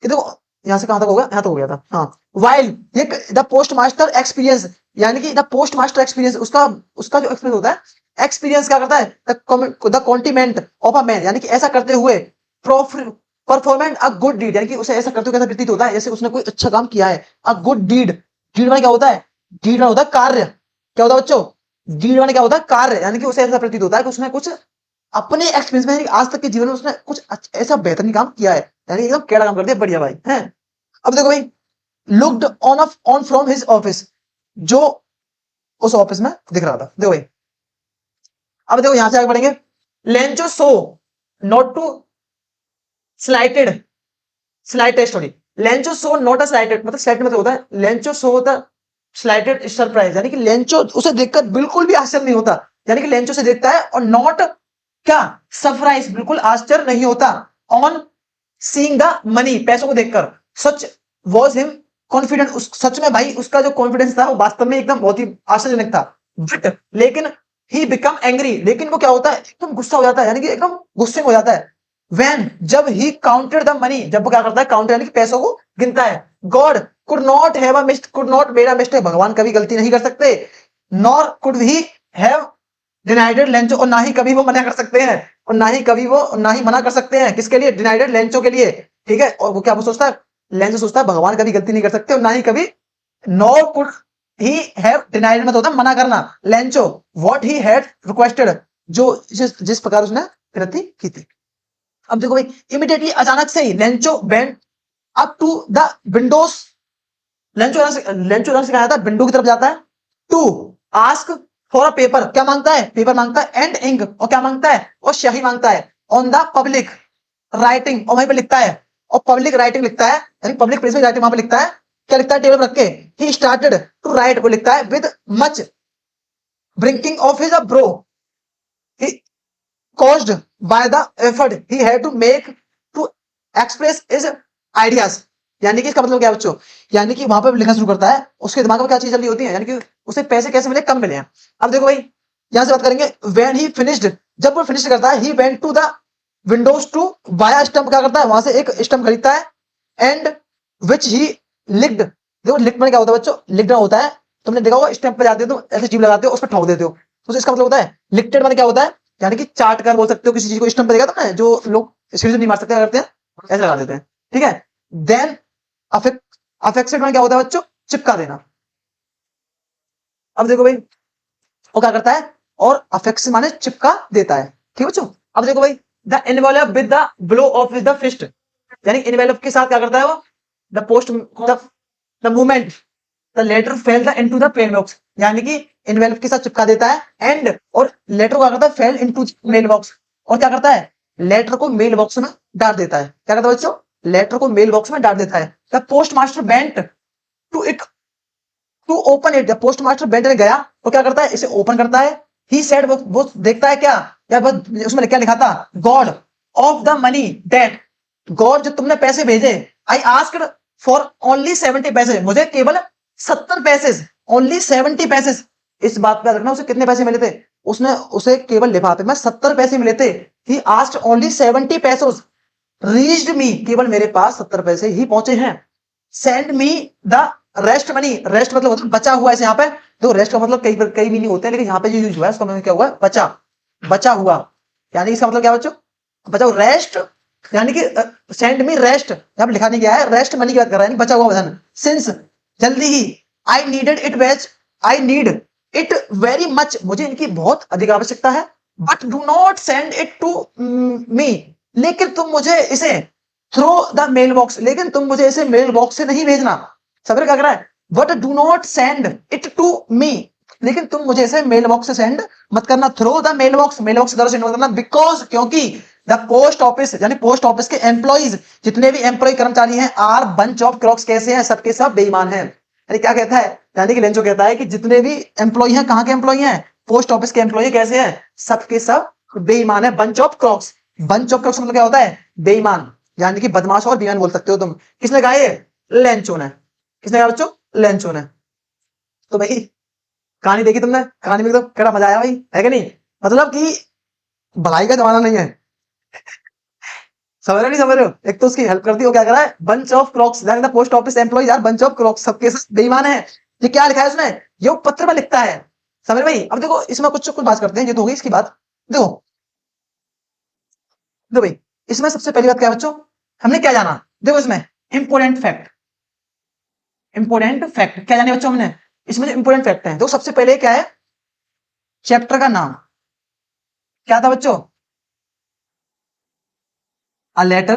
कि देखो यहां से कहां तक हो गया, यहां तक हो गया था, हाँ। वाइल ये द पोस्ट मास्टर एक्सपीरियंस, यानी कि द पोस्ट मास्टर एक्सपीरियंस, उसका उसका जो एक्सपीरियंस होता है, एक्सपीरियंस क्या करता है, द कॉन्टिमेंट ऑफ अ मैन, यानी कि ऐसा करते हुए, परफॉर्मेंट अ गुड डीड, यानी कि उसे ऐसा करते हुए कैसा प्रतीत होता है जैसे उसने कोई अच्छा काम किया है। अ गुड डीड, डीड में क्या होता है, डीड में होता है कार्य, क्या होता है बच्चों, डीड में क्या होता है कार्य, यानी कि उसे ऐसा प्रतीत होता है कि उसने कुछ अपने एक्सपीरियंस में, आज तक के जीवन में उसने कुछ ऐसा बेहतरीन काम किया है, यानी एकदम केड़ा काम कर दिया, बढ़िया भाई है। अब देखो भाई, looked on from his office, जो उस ऑफिस में दिख रहा था, देखो भाई। अब देखो यहां से आगे बढ़ेंगे, Lencho so not to slighted, slighted sorry, Lencho so not a slighted, मतलब स्लाइटेड मतलब होता है Lencho so the slighted surprise, यानी कि लेंचो उसे देखकर बिल्कुल भी आश्चर्य नहीं होता, यानी कि लेंचो से देखता है और नॉट क्या, सरप्राइज बिल्कुल आश्चर्य नहीं होता, ऑन सीइंग द मनी, पैसों को देखकर, सच वाज हिम कॉन्फिडेंट, उस सच में भाई उसका जो कॉन्फिडेंस था वो वास्तव में एकदम बहुत ही आश्चर्यजनक था, बट लेकिन ही बिकम एंग्री, लेकिन वो क्या होता है, एकदम गुस्सा हो जाता है, यानी कि एकदम गुस्से में हो जाता है, व्हेन जब ही काउंटेड द मनी, जब वो क्या करता है, काउंट यानी कि पैसों को गिनता है, God could not have a mist, could not made a mistake, भगवान कभी गलती नहीं कर सकते, nor could he have denied Lencho, और ना ही कभी वो मना कर सकते हैं, और ना ही कभी वो, ना ही मना कर सकते हैं किसके लिए, डिनाइडेड लेंचो के लिए, ठीक है। और वो क्या वो सोचता है, लेंचो सोचता है भगवान कभी गलती नहीं कर सकते, और ना ही कभी, नॉर कुड ही हैव डिनाइडेड मतलब होता है मना करना, Lencho what he had requested, जो जिस प्रकार उसने विनती की थी। अब देखो भाई, इमीडिएटली अचानक से ही Lencho went up to the windows, Lencho से कहा जाता है विंडो की तरफ जाता है, to ask for a paper, क्या मांगता है, पेपर मांगता है, एंड इंक, और क्या मांगता है, और स्याही मांगता है, ऑन द पब्लिक राइटिंग, और वहीं पे लिखता है, और पब्लिक राइटिंग लिखता है, यानी पब्लिक प्लेस में राइटिंग वहां पे लिखता है, क्या लिखता है, टेबल रख के, ही स्टार्टेड टू राइट, वो लिखता है with much bringing of his a bro, he caused by the effort he had to make to express his ideas, यानी कि इसका मतलब क्या है बच्चों, यानी कि वहां पर लिखना शुरू करता है, उसके दिमाग में क्या चीज चल रही होती है, यानी कि उसे पैसे कैसे मिले, कम मिले हैं। अब देखो भाई, यहां से बात करेंगे, when he finished, जब वो फिनिश करता है, he went to the windows to buy a stump, क्या करता है, वहां से एक स्टंप खरीदता है, and which he licked, देखो लिख में क्या होता है बच्चों, लिखना होता है, तुमने देखा होगा स्टंप पे जाते हो तो ऐसे जीभ लगाते हो, उस पर ठोक देते हो, तो इसका मतलब होता है लिक्टेड माने क्या होता है, यानी कि चाट कर बोल सकते हो, किसी चीज को स्टंप पे देखा था ना, जो लोग सीढ़ी से नहीं मार सकते, क्या करते हैं ऐसे लगा देते हैं, ठीक है। देन अफेक्सेड माने क्या होता है बच्चों, चिपका देना। अब देखो भाई, वो क्या करता है, और अफेक्स माने चिपका देता है, ठीक है बच्चों। अब देखो भाई, the envelope with the blow of the fist, यानी इनवेलप के साथ क्या करता है वो, the post the movement the letter fell the into the pen box, यानी कि इनवेलप के साथ चिपका देता है, एंड और लेटर को क्या करता है, फेल इनटू मेल बॉक्स, और क्या करता है, लेटर को मेल बॉक्स में डाल देता है, क्या करता है बच्चों, लेटर को मेल बॉक्स में डाल देता है। The post master went to it to open it, the post master went में गया तो क्या करता है, इसे ओपन करता है, ही सेड, वो देखता है क्या, या उसमें क्या लिखा था, God of the money date, God जो तुमने पैसे भेजे, आई आस्क्ड फॉर ओनली 70 पैसे, मुझे केवल 70 पैसे, ओनली 70 पैसे, इस बात पे रखना उसे कितने पैसे मिले थे, उसने उसे केवल लिफाफे में 70 पैसे मिले थे, ही आस्क्ड ओनली 70 पैसोस, रीच्ड मी, केवल मेरे पास 70 पैसे ही पहुंचे हैं, send me the rest money, rest मतलब होता है बचा हुआ है, यहाँ पे तो रेस्ट का मतलब कई मीनिंग होते हैं, लेकिन यहाँ पे जो यूज हुआ है उसका मतलब क्या हुआ, बचा, बचा हुआ, यानी इसका मतलब क्या बच्चों, बचा रेस्ट यानी कि सेंड मी रेस्ट, यहाँ पे लिखा नहीं गया है, रेस्ट मनी की बात कर रहा है, बचा हुआ धन। सिंस, जल्दी ही, I needed it ways, I need it very much, मुझे इनकी बहुत अधिक आवश्यकता है। But do not send it to me, लेकिन तुम मुझे इसे थ्रो द मेल बॉक्स, लेकिन तुम मुझे इसे मेल बॉक्स से नहीं भेजना। समझ क्या कर रहा है? But do not send it to me, लेकिन तुम मुझे इसे मेल बॉक्स से सेंड मत करना। Through the mail box, mail box द्वारा सेंड मत करना। बिकॉज, क्योंकि द पोस्ट ऑफिस, यानी पोस्ट ऑफिस के एम्प्लॉइज, जितने भी एम्प्लॉय कर्मचारी हैं, आर बंच ऑफ क्रॉक्स, कैसे हैं? सबके सब बेईमान हैं। यानी क्या कहता है? यानी कि लेंचो कहता है कि जितने भी एम्प्लॉय हैं, कहां के एम्प्लॉय हैं? पोस्ट ऑफिस के एम्प्लॉय कैसे हैं? सबके सब बेईमान है। Bunch of Crocs, bunch of Crocs मतलब क्या होता है? बेईमान, यानी कि बदमाश और बेईमान बोल सकते हो तुम। किसने कहा ये? लेंचो ने। किसने कहा बच्चों? लेंचो ने। तो भाई कहानी देखी तुमने? कहानी में तो केड़ा मजा आया भाई, है कि नहीं? मतलब कि भलाई का जमाना नहीं है। समझ रहे हो नहीं समझ रहे हो? एक तो उसकी हेल्प कर दी, वो क्या करा है? Bunch of Crocs, post office employees यार बंच ऑफ क्रॉक्स, सबके साथ बेईमान है। ये क्या लिखा है उसने? ये वो पत्र में लिखता है। समझ रहे भाई? अब देखो इसमें कुछ कुछ बात करते हैं, ये तो होगी इसकी बात। देखो, देखो भाई, इसमें सबसे पहली बात क्या है बच्चों? हमने क्या जाना? देखो इसमें इंपोर्टेंट फैक्ट, इंपोर्टेंट फैक्ट क्या जाने बच्चों हमने? इसमें जो इंपोर्टेंट फैक्ट है, तो सबसे पहले क्या है? चैप्टर का नाम क्या था बच्चों? A letter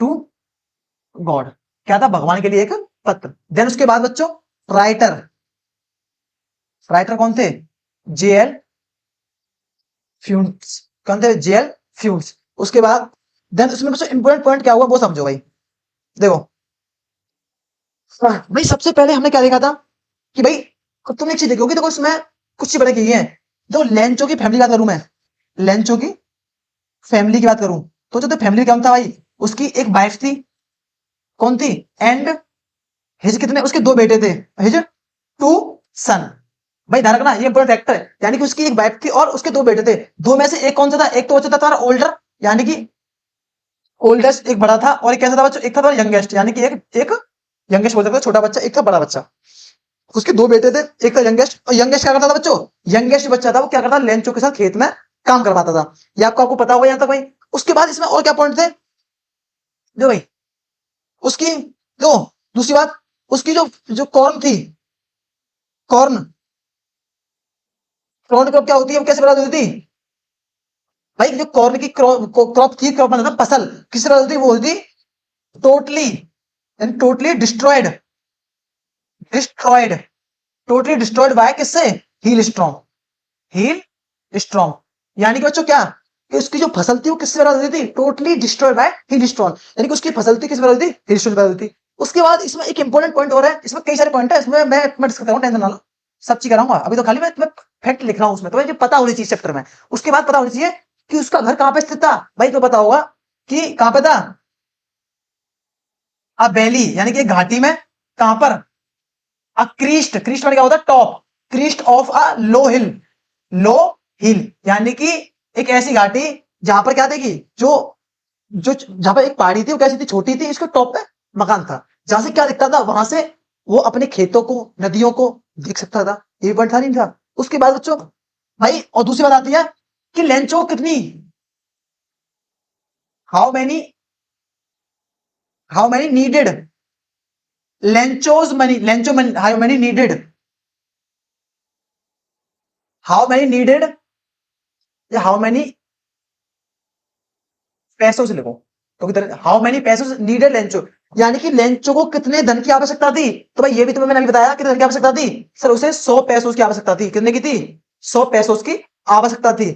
to God. क्या था? भगवान के लिए एक पत्र। देन उसके बाद बच्चों राइटर, राइटर कौन थे? जेएल फ्यून्स। कौन थे? जेएल फ्यून्स। उसके बाद देन उसमें बच्चों इंपोर्टेंट पॉइंट क्या हुआ वो समझो भाई। देखो भाई, सबसे पहले हमने क्या देखा था कि भाई, तुमने एक चीज देखी होगी, देखो इसमें कुछ चीजें की है। देखो लेंचो की फैमिली की बात करूं मैं, लेंचो की फैमिली की बात करूं, तो जो फैमिली कौन था भाई? उसकी एक वाइफ थी, कौन थी? एंड हिज कितने? उसके दो बेटे थे, हिज टू सन। भाई ध्यान रखना, ये इंपॉर्टेंट फैक्टर है। यानी कि उसकी एक वाइफ थी और उसके दो बेटे थे। दो में से एक कौन सा था? एक तो बच्चा था तुम्हारा ओल्डर, यानी कि ओल्डेस्ट एक बड़ा था, और एक कैसा था बच्चों? एक था तुम्हारा यंगेस्ट, यानी कि एक यंगेस्ट बोल सकते हो, छोटा बच्चा, एक था बड़ा बच्चा। उसके दो बेटे थे, एक था यंगेस्ट, और यंगेस्ट क्या करता था बच्चों? यंगेस्ट बच्चा था वो क्या करता था? लेंचो के साथ खेत में काम करवाता था। ये आपको आपको पता होगा यहाँ तक भाई। उसके बाद इसमें और क्या पॉइंट थे? जो भाई उसकी, जो दूसरी बात, उसकी जो जो कॉर्न थी, कॉर्न, कॉर्न क्रॉप क्या होती है? वो कैसे बर्बाद होती थी भाई? जो कॉर्न की क्रॉप थी, क्रॉप मतलब फसल, किस तरह होती? वो होती totally, and totally destroyed, destroyed, totally destroyed by किससे? Hailstorm, hailstorm. यानी कि बच्चों क्या, कि उसकी जो फसल थी वो किससे बर्बाद होती थी? Totally destroyed by hailstorm. यानी कि उसकी फसल थी किस बर्बाद होती थी? हील स्ट्रॉम बर्बाद होती थी। उसके बाद इसमें एक इंपॉर्टेंट पॉइंट और है, इसमें कई सारे पॉइंट है, इसमें मैं डिस्कस करूंगा, टेंशन ना लो, सब चीज कराऊंगा। अभी तो खाली मैं तुम्हें फैक्ट लिख रहा हूं, उसमें तो पता होनी चाहिए चैप्टर में। उसके बाद पता होनी चाहिए कि उसका घर कहां पे स्थित था। भाई तो पता होगा कि कहां पे था? अ वैली, यानी कि एक घाटी में। कहां पर? अ क्रीस्ट, क्रीस्ट क्या होता है? Top, Crest of a low hill, low hill, यानी कि एक ऐसी घाटी जहां पर क्या देखी, जो जो जहां पर एक पहाड़ी थी, वो कैसी थी? छोटी थी, इसके टॉप पे मकान था, जहां से क्या दिखता था? वहां से वो अपने खेतों को, नदियों को देख सकता था। ये पॉइंट था नहीं था? उसके बाद बच्चों भाई और दूसरी बात आती है कि लेंचो कितनी, how many, how many needed, Lencho's money, Lencho money, how many needed, how many needed, या हाउ मैनी पैसों से लिखो, तो हाउ मैनी पैसों नीडेड लेंचो, यानी कि लेंचो को कितने धन की आवश्यकता थी? तो भाई ये भी तुम्हें मैंने अभी बताया, कितने धन की आवश्यकता थी? सर उसे 100 पैसों की आवश्यकता थी। कितने की थी? 100 पैसों की आवश्यकता थी।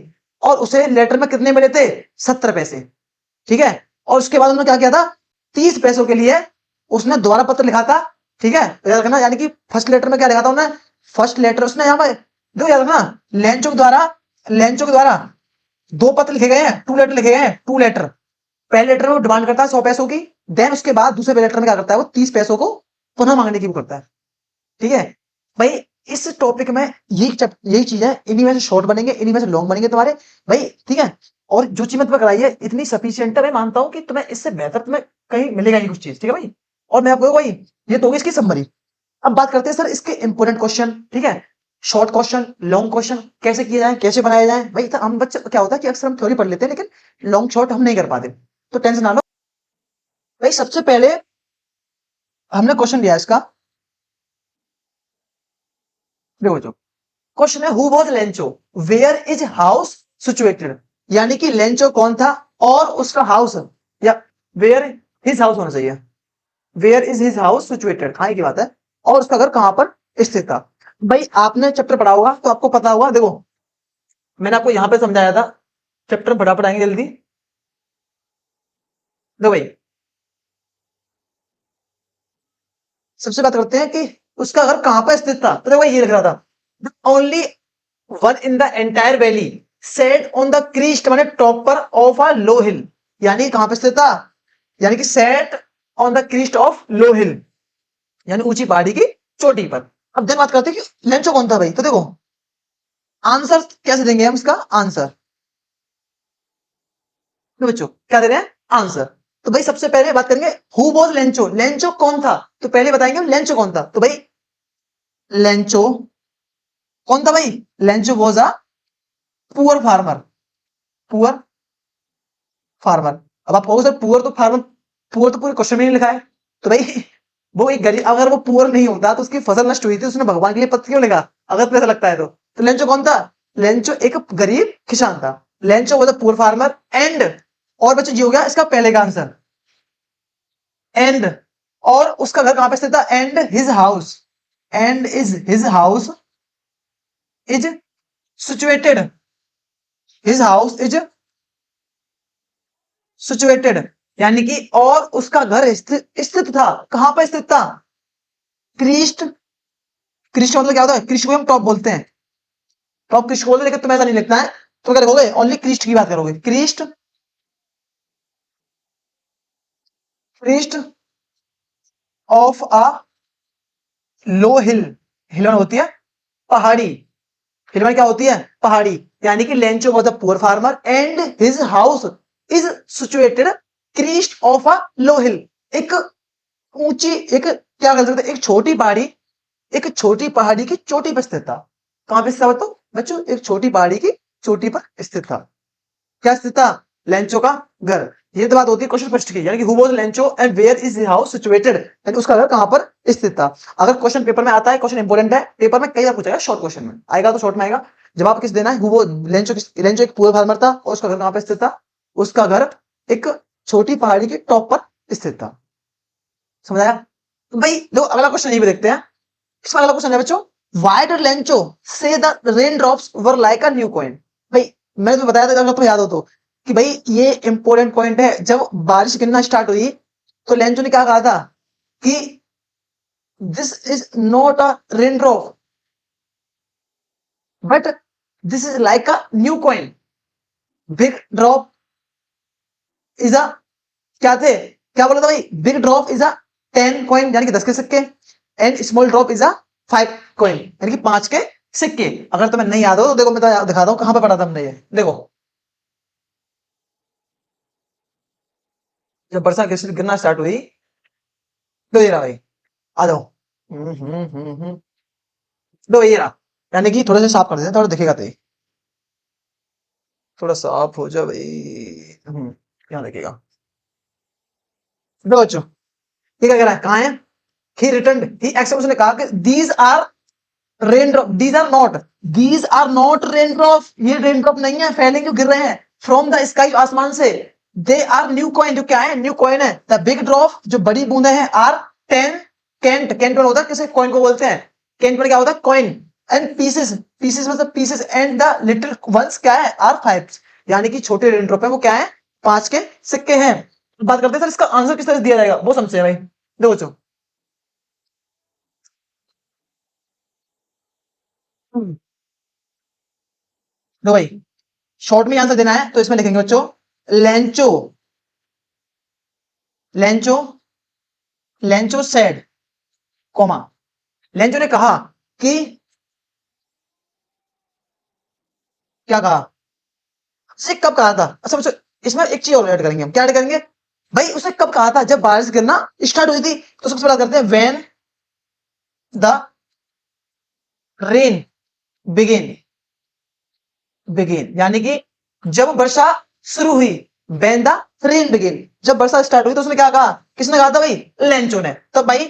और उसे लेटर में कितने मिले थे? 70 पैसे। ठीक है। और उसके बाद उन्होंने क्या किया था? 30 पैसों के लिए उसने दोबारा पत्र लिखा था। ठीक है, याद रखना, यानी कि फर्स्ट लेटर में क्या लिखा था उन्होंने? फर्स्ट लेटर उसने यहाँ पे, देखो याद रखना, लेंचो के द्वारा, लेंचो के द्वारा दो पत्र लिखे गए हैं, टू लेटर लिखे गए हैं, टू लेटर। पहले लेटर में वो डिमांड करता है 100 पैसों की, देन उसके बाद दूसरे लेटर में क्या करता है? वो 30 पैसों को पुनः मांगने की वो करता है। ठीक है भाई, इस टॉपिक में यही चीज है, इन्हीं में से शॉर्ट बनेंगे, इन्हीं में से लॉन्ग बनेंगे तुम्हारे भाई। ठीक है, और जो चीज मैं तुम्हें कराई है इतनी सफिशियंट है, मैं मानता हूं कि तुम्हें इससे बेहतर तुम्हें कहीं मिलेगा ही कुछ चीज। ठीक है भाई, और मैं आपको भाई ये तो होगी इसकी समरी। अब बात करते हैं सर इसके इंपोर्टेंट क्वेश्चन। ठीक है, शॉर्ट क्वेश्चन, लॉन्ग क्वेश्चन कैसे किए जाए, कैसे बनाए जाए भाई। तो हम बच्चे क्या होता है कि अक्सर हम थ्योरी पढ़ लेते हैं, लेकिन लॉन्ग शॉर्ट हम नहीं कर पाते। तो टेंस बना लो भाई। सबसे पहले हमने क्वेश्चन दिया इसका, देखो जो क्वेश्चन है, who was Lencho, where is house situated, यानी कि लेंचो कौन था और उसका हाउस, या वेयर हिज हाउस होना चाहिए, where is his house situated, हाँ की बात है, और उसका घर कहां पर स्थित था। भाई आपने चैप्टर पढ़ा होगा तो आपको पता होगा, देखो मैंने आपको यहां पे समझाया था, चैप्टर फटाफट आएंगे जल्दी। देखो भाई सबसे बात करते हैं कि उसका घर कहां पर स्थित था, तो देखो ये लिख रहा था, only one in the entire valley set on the crest, माने टॉप पर ऑफ अ लो हिल, यानी कहां पर स्थित था, यानी कि set on the crest of low hill, यानी ऊंची पहाड़ी की चोटी पर। अब देख बात करते हैं कि लेंचो कौन था भाई, तो देखो आंसर कैसे देंगे हम इसका आंसर, तो बच्चों क्या दे रहे हैं आंसर। तो भाई सबसे पहले बात करेंगे हु वॉज लेंचो, लेंचो कौन था, तो पहले बताएंगे लेंचो कौन था। तो भाई लेंचो कौन था भाई, Lencho was a poor farmer, poor farmer. अब आप कहोगे सर पुअर तो फार्मर, पुअर तो पूरे क्वेश्चन में नहीं लिखा है, तो भाई वो एक गरीब, अगर वो पुअर नहीं होता तो उसकी फसल नष्ट हुई थी, उसने भगवान के लिए पत्र क्यों लिखा, अगर पैसा लगता है तो लेंचो कौन था, लेंचो एक गरीब किसान था, Lencho was a poor farmer and, और बच्चों जी हो गया इसका पहले का आंसर, एंड, और उसका घर कहां पे स्थित था, and his house, and is his house is situated, his house is situated, यानी कि और उसका घर स्थित स्थित था, कहां पर स्थित था, क्रिस्ट, क्रिस्ट मतलब क्या होता है, क्रिस्ट को हम टॉप बोलते हैं, टॉप क्रिस्ट बोलते हैं, लेकिन तुम्हें ऐसा नहीं लिखना है, तो क्या लिखोगे ओनली क्रिस्ट की बात करोगे, Christ, Christ of a low हिल, हिल होती है पहाड़ी, हिल क्या होती है पहाड़ी, यानी कि Lencho was a poor farmer and his house is situated crest of a low hill, एक ऊंची, एक क्या कर सकते, एक छोटी पहाड़ी, एक छोटी पहाड़ी की चोटी पर स्थित था, कहां पे स्थित था तो बच्चों, एक छोटी पहाड़ी की चोटी पर स्थित था, क्या स्थित था, लेंचो का घर। ये तो बात होती है क्वेश्चन फर्स्ट की, यानी कि who was Lencho and where is his house situated, यानी उसका घर कहां पर स्थित था। अगर क्वेश्चन पेपर में आता है, क्वेश्चन इंपॉर्टेंट है, पेपर में कई बार पूछेगा, शॉर्ट क्वेश्चन में आएगा तो शॉर्ट में आएगा, जवाब किस देना है, वो लेंचो, लेंचो एक पूरा फार्मर था और उसका घर कहां पर स्थित था, उसका घर एक छोटी पहाड़ी के टॉप पर स्थित था, समझ आया। तो भाई दो अगला क्वेश्चन ये भी देखते हैं, इसमें अगला क्वेश्चन है बच्चों, व्हाई डिड लेंचो से the rain drops were like a new coin. भाई मैंने तुम्हें बताया था, अगर तुम्हें याद हो तो, कि भाई ये इंपॉर्टेंट पॉइंट है, जब बारिश गिरना स्टार्ट हुई तो लेंचो ने क्या कहा था कि this is not a rain drop but this is like a new coin, big drop is a, क्या थे, क्या बोला था भाई, big drop is a 10 coin, यानी कि 10 के सिक्के, and small drop is a 5 coin, यानी कि 5 के सिक्के। अगर तुम्हें नहीं याद हो तो देखो मैं तो दिखाता हूं कहां पे पढ़ा था हमने ये, देखो जब वर्षा गिरना स्टार्ट हुई तो ये रहा भाई, आ जाओ, दो ये रहा, यानी कि थोड़ा सा साफ कर देते हैं, थोड़ा दिखेगा तो ये, थोड़ा साफ हो जाए भाई, यहाँ दिखेगा, दो बच्चों ये क्या कह रहा है, कहां है, ही रिटर्न ही एक्सेप्ट, उसने कहा कि these are rain drop, these are not, these are not rain drop, ये रेन ड्रॉप नहीं है, फैले क्यों गिर रहे हैं, फ्रॉम द स्काई, आसमान से, दे आर न्यू कॉइन, जो क्या है न्यू कॉइन है, द बिग ड्रॉप जो बड़ी बूंदे हैं, आर 10 कैंट, कैंट होता है किसे कॉइन को बोलते हैं, कैंट क्या होता है कॉइन, एंड पीसेस, पीसेस मतलब pieces, and the little ones क्या है आर 5, यानी कि छोटे रेन ड्रॉप है वो क्या है 5 के सिक्के हैं। बात करते हैं सर इसका आंसर किस तरह से दिया जाएगा, वो समझे भाई, देखो बच्चों, दो भाई शॉर्ट में आंसर देना है तो इसमें लिखेंगे बच्चों, Lencho, Lencho, Lencho said, comma, Lencho ने कहा कि, क्या कहा, उसे कब कहा था, अच्छा बच्चों इसमें एक चीज और ऐड करेंगे हम, क्या ऐड करेंगे भाई, उसे कब कहा था, जब बारिश गिरना स्टार्ट हुई थी, तो सबसे पहला करते हैं when the rain begin, begin यानी कि जब वर्षा शुरू हुई, व्हेन द रेन बिगेन, जब वर्षा स्टार्ट हुई तो उसने क्या कहा, किसने कहा था भाई, लेंचो ने। तब भाई,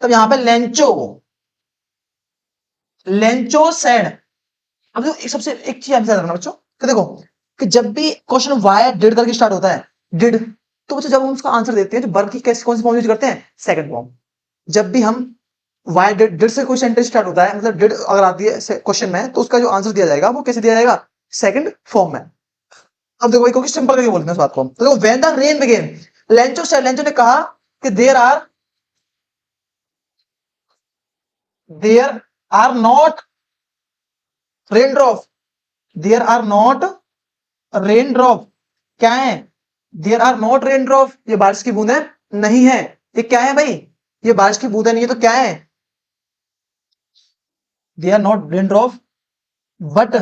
तब यहाँ पे लेंचो, लेंचो सेड। अब देखो एक सबसे एक चीज याद रखना बच्चों, कि देखो कि जब भी क्वेश्चन वाई डिड करके स्टार्ट होता है, डिड, तो बच्चों जब हम उसका आंसर देते हैं तो वर्ब की कैसे कौन सी फॉर्म यूज करते हैं, सेकंड फॉर्म। जब भी हम वाई डिड से कोई सेंटेंस स्टार्ट होता है, मतलब डिड अगर आती है क्वेश्चन में, तो उसका जो आंसर दिया जाएगा वो कैसे दिया जाएगा, सेकंड फॉर्म में। अब देखो भाई, क्योंकि सिंपल करके बोलते हैं इस बात को, तो देखो when the rain began, Lencho से, लेंचो ने कहा कि there are not rain drop, there are not rain drop, क्या है, there are not rain drop, ये बारिश की बूंदें नहीं है। ये क्या है भाई, ये बारिश की बूंदें नहीं है, तो क्या है, they are not rain drop but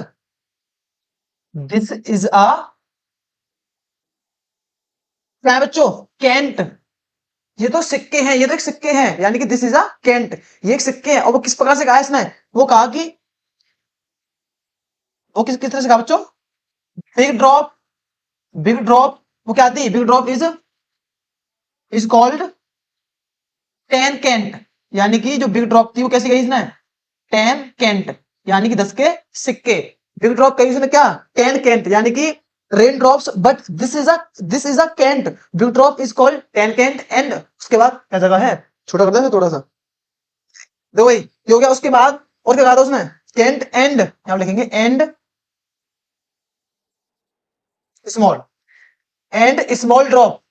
this is a, क्या है बच्चों, कैंट। ये तो सिक्के हैं, ये तो एक सिक्के हैं, यानी कि दिस इज अ कैंट, ये एक सिक्के हैं। और वो किस प्रकार से कहा इसने, वो कहा कि, वो किस तरह से कहा बच्चों, बिग ड्रॉप, बिग ड्रॉप, वो क्या थी, big drop is called ten cent, यानी कि जो बिग ड्रॉप थी वो कैसी कही इसने, टेन कैंट, यानी कि 10 के सिक्के। बिग ड्रॉप कही उसने क्या, टेन कैंट, यानी कि rain drops, but this is a cent, big drop is called ten cent. And उसके बाद क्या जगह है, छोटा कर दे थोड़ा सा, देखो भाई ये हो गया। उसके बाद और क्या कहा था उसने, कैंट एंड, यहां लिखेंगे and small, and small drop,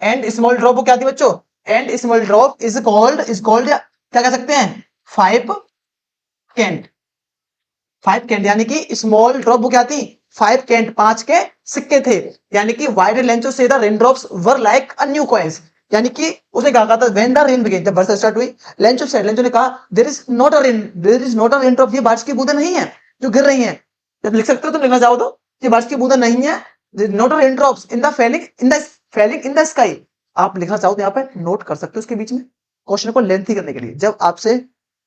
and small drop वो क्या थी बच्चों, and small drop is called क्या कह सकते हैं, फाइव कैंट, फाइव कैंट, यानी कि स्मॉल ड्रॉप वो क्या थी, फाइव कैंट, 5 के सिक्के थे। यानी कि वाइड लेंचो से the rain drops were like a new coins, यानी कि उसने कहा था व्हेन द रेन बिगेन, जब वर्षा स्टार्ट हुई, लेंचो सेड, लेंचो ने कहा there is not a rain drop, ये बारिश की बूंदें नहीं है जो गिर रही हैं। जब लिख सकते हो तुम, लिखना चाहो तो, ये बारिश की बूंदें नहीं है, not a rain drops in the Fehling in the sky. आप लिखना चाहो तो यहाँ पे नोट कर सकते हो उसके बीच में, क्वेश्चन को लेंथी करने के लिए। जब आपसे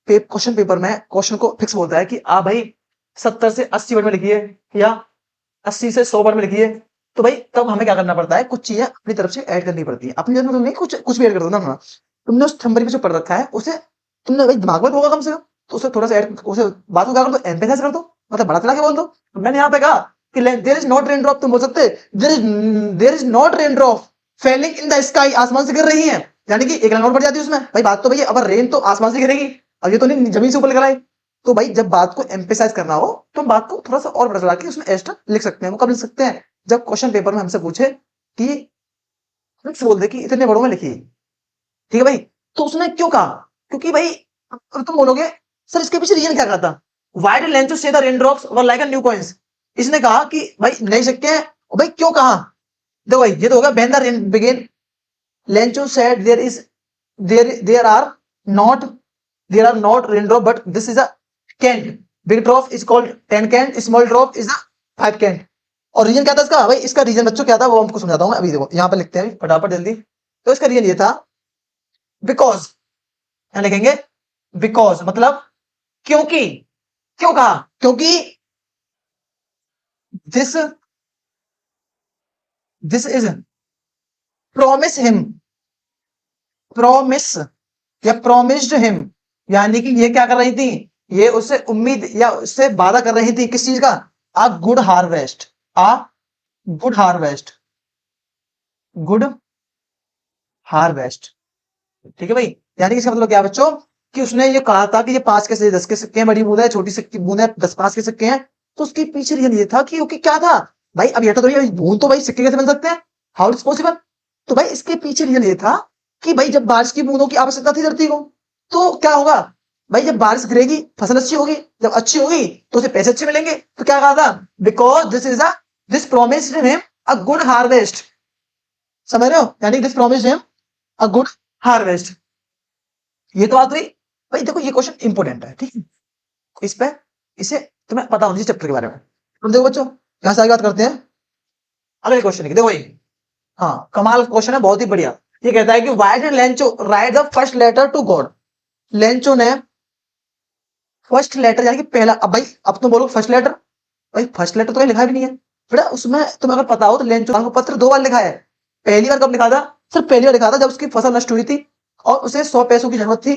क्वेश्चन पेपर में क्वेश्चन को फिक्स बोलता है कि आप भाई 70 से 80 वर्ड में लिखिए या 80 से 100 वर्ड में लिखिए, तो भाई तब हमें क्या करना पड़ता है, कुछ चीजें अपनी तरफ से ऐड करनी पड़ती है। अपनी तरफ से नहीं, कुछ कुछ भी ऐड कर दो ना। तुमने उस थंबरी में जो पढ़ रखा है उसे तुमने भाई दिमाग में होगा कम से कम, तो उसे थोड़ा सा ऐड, उसे बात को क्या कर दो, एम्फेसाइज कर दो, मतलब बढ़ा चढ़ा के बोल दो। मैंने यहाँ पे कहा कि there is not rain drop, तुम बोल सकते there is not rain drop falling in the sky, आसमान से गिर रही है, यानी कि एक लाइन और बढ़ जाती है उसमें। भाई बात तो भैया, अगर रेन तो आसमान से गिरेगी, अब ये तो नहीं जमीन से ऊपर निकल आई। तो भाई जब बात को एम्फेसाइज करना हो तो हम बात को थोड़ा सा और बढ़ा चढ़ा के उसमें एक्स्ट्रा लिख सकते हैं। वो कब लिख सकते हैं, जब क्वेश्चन पेपर में हमसे पूछे कि फिक्स बोल दे कि इतने वर्डों में लिखिए, ठीक है भाई। तो उसने क्यों कहा, क्योंकि भाई अगर तुम बोलोगे सर इसके पीछे रीजन क्या कहा था, वाइड लेंथ टू से the rain drops were like a new coins, इसने कहा कि भाई नहीं सकते हैं, और भाई क्यों कहा, देखो भाई ये तो होगा when the rain begin, Lencho said there are not rain drop but this is a cent, big drop is called 10 cent, small drop is a 5 cent. और रीजन क्या था इसका, भाई इसका रीजन बच्चों क्या था वो हमको समझाता हूँ। अभी देखो यहाँ पे लिखते हैं फटाफट जल्दी। तो इसका रीजन ये था, बिकॉज, क्या लिखेंगे, बिकॉज मतलब क्योंकि, क्यों कहा, क्योंकि this this is promise him, promise या प्रोमिस्ड हिम, यानी कि ये क्या कर रही थी, ये उससे उम्मीद या उससे वादा कर रही थी किस चीज का, अ गुड हार्वेस्ट, अ गुड हार्वेस्ट, गुड हार्वेस्ट, ठीक है भाई। यानी कि इसका मतलब क्या है बच्चों, कि उसने ये कहा था कि ये 5 के सिक्के 10 के सिक्के हैं, बड़ी बूंद है, छोटी सिक्की बूंद है 10 5 के सिक्के हैं। तो उसके पीछे रीजन ये था कि क्या था भाई, अब ये तो बूंद तो भाई सिक्के कैसे बन सकते हैं, हाउ इट्स पॉसिबल। तो भाई इसके पीछे रीजन ये था कि भाई जब बारिश की बूंदों की आवश्यकता थी धरती को, तो क्या होगा भाई, जब बारिश गिरेगी फसल अच्छी होगी, जब अच्छी होगी तो उसे पैसे अच्छे मिलेंगे। तो क्या कहा था, because this promised him a good harvest, समझ रहे हो, यानी this promised him a good harvest. ये तो बात हुई। भाई देखो ये क्वेश्चन इंपोर्टेंट है, ठीक है, इस पे इसे तुम्हें पता होना चाहिए चैप्टर के बारे में। तो देखो बच्चों, यहां से आगे बात करते हैं अगले क्वेश्चन की। देखो भाई, हाँ कमाल क्वेश्चन है, बहुत ही बढ़िया। ये कहता है कि why did Lencho write the first letter to God, Lencho ने फर्स्ट लेटर यानी कि पहला, अब भाई अब तुम बोलो फर्स्ट लेटर, भाई फर्स्ट लेटर तो लिखा भी नहीं है बेटा उसमें, तुम्हें अगर पता हो तो लेंचो को पत्र 2 बार लिखा है, पहली बार कब लिखा था? सिर्फ पहली बार लिखा था जब उसकी फसल नष्ट हुई थी और उसे 100 पैसों की जरूरत थी,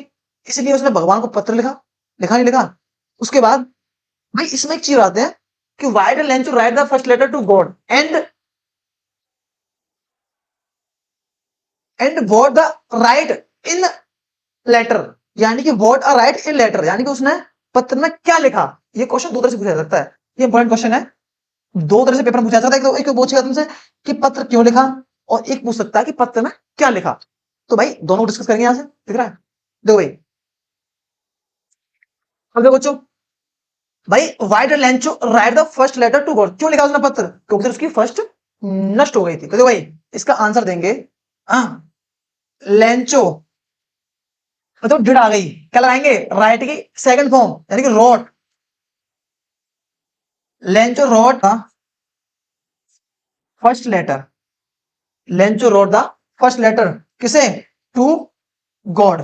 इसलिए उसने भगवान को पत्र लिखा। लिखा नहीं लिखा? उसके बाद भाई इसमें एक चीज आते हैं कि why did Lencho write the first letter to God and what the write in letter, यानी कि what a write in letter, यानी कि उसने पत्र में क्या लिखा। ये क्वेश्चन दो तरह से पूछा जा सकता है, ये इंपॉर्टेंट क्वेश्चन है। दो तरह से पेपर में पूछा जा सकता है, एक तो पूछेगा तुमसे कि पत्र क्यों लिखा, और एक पूछ सकता है कि पत्र में क्या लिखा। तो भाई दोनों डिस्कस करेंगे यहां से, दिख रहा है? देखो भाई, अब देखो बच्चों, भाई why did Lencho write the first letter to God, क्यों लिखा उसने पत्र? क्योंकि उसकी फर्स्ट नष्ट हो गई थी। तो देखो भाई इसका आंसर देंगे हाँ, लेंचो मतलब डिड आ गई, क्या लगाएंगे? राइट की सेकंड फॉर्म यानी कि wrote, Lencho wrote the first letter, Lencho wrote the first letter किसे? To God,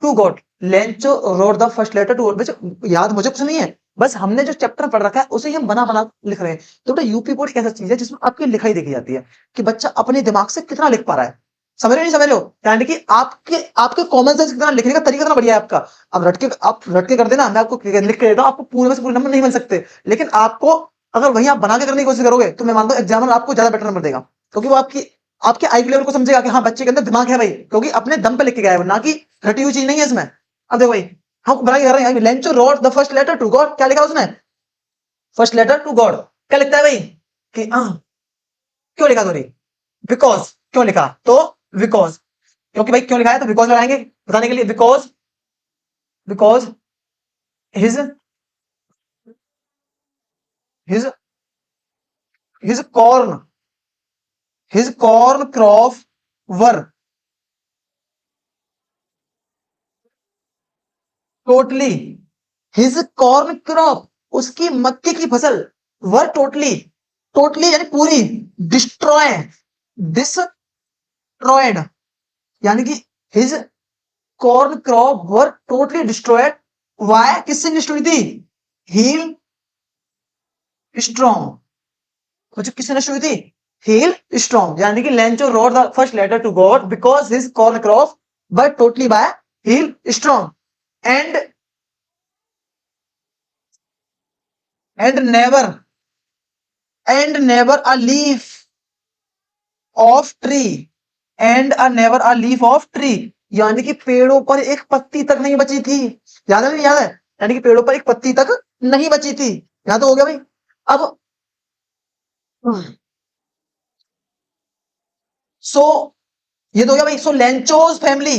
to God, Lencho wrote the first letter to God. याद मुझे कुछ नहीं है, बस हमने जो चैप्टर पढ़ रखा है उसे ही हम बना बना लिख रहे हैं। तो बेटा यूपी बोर्ड एक ऐसा चीज है जिसमें आपकी लिखाई देखी जाती है कि बच्चा अपने दिमाग से कितना लिख पा रहा है। समझ रहे नहीं समझ लो, यानी कि आपके आपके कॉमन सेंस कितना, लिखने का तरीका कितना बढ़िया है आपका। अब रट के कर देना, मैं आपको लिख के देता हूं, आपको पूरे में से पूरे नंबर नहीं मिल सकते, लेकिन आपको अगर वही आप बना के करने की कोशिश करोगे तो मैं मानता हूं एग्जामिनर आपको ज्यादा बेटर नंबर देगा, क्योंकि वो आपकी आपके आईक्यू लेवल को समझेगा कि हाँ बच्चे के अंदर दिमाग है भाई, क्योंकि अपने दम पे लिख के गया है वो, ना कि रटी हुई चीज नहीं है इसमें। अब देखो भाई हम बना के कर रहे हैं, Lencho wrote the first letter to God, क्या लिखा उसने? First letter to God. क्या लिखता है भाई कि क्यों लिखा सॉरी, बिकॉज, क्यों लिखा? तो बिकॉज, क्योंकि भाई क्यों लिखा है तो बिकॉज लगाएंगे बताने के लिए, because, because his his his corn, his corn crop were totally, his corn crop उसकी मक्के की फसल, वर टोटली, टोटली यानी पूरी, डिस्ट्रॉय, डिस्ट्रॉयड, यानी कि his corn crop were totally destroyed. Why, किससे नष्ट हुई थी? हील स्ट्रॉन्ग, मुझे किससे नष्ट हुई थी? हील स्ट्रॉन्ग, यानी कि Lencho wrote the first letter to God because his corn crop were totally by hail strong and and never and never a leaf of tree and a never a leaf of tree, यानी कि पेड़ों पर एक पत्ती तक नहीं बची थी। याद है नहीं याद है? यानी कि पेड़ों पर एक पत्ती तक नहीं बची थी। यहां तो हो गया भाई। अब सो ये तो हो गया भाई। सो लेंचोस फैमिली,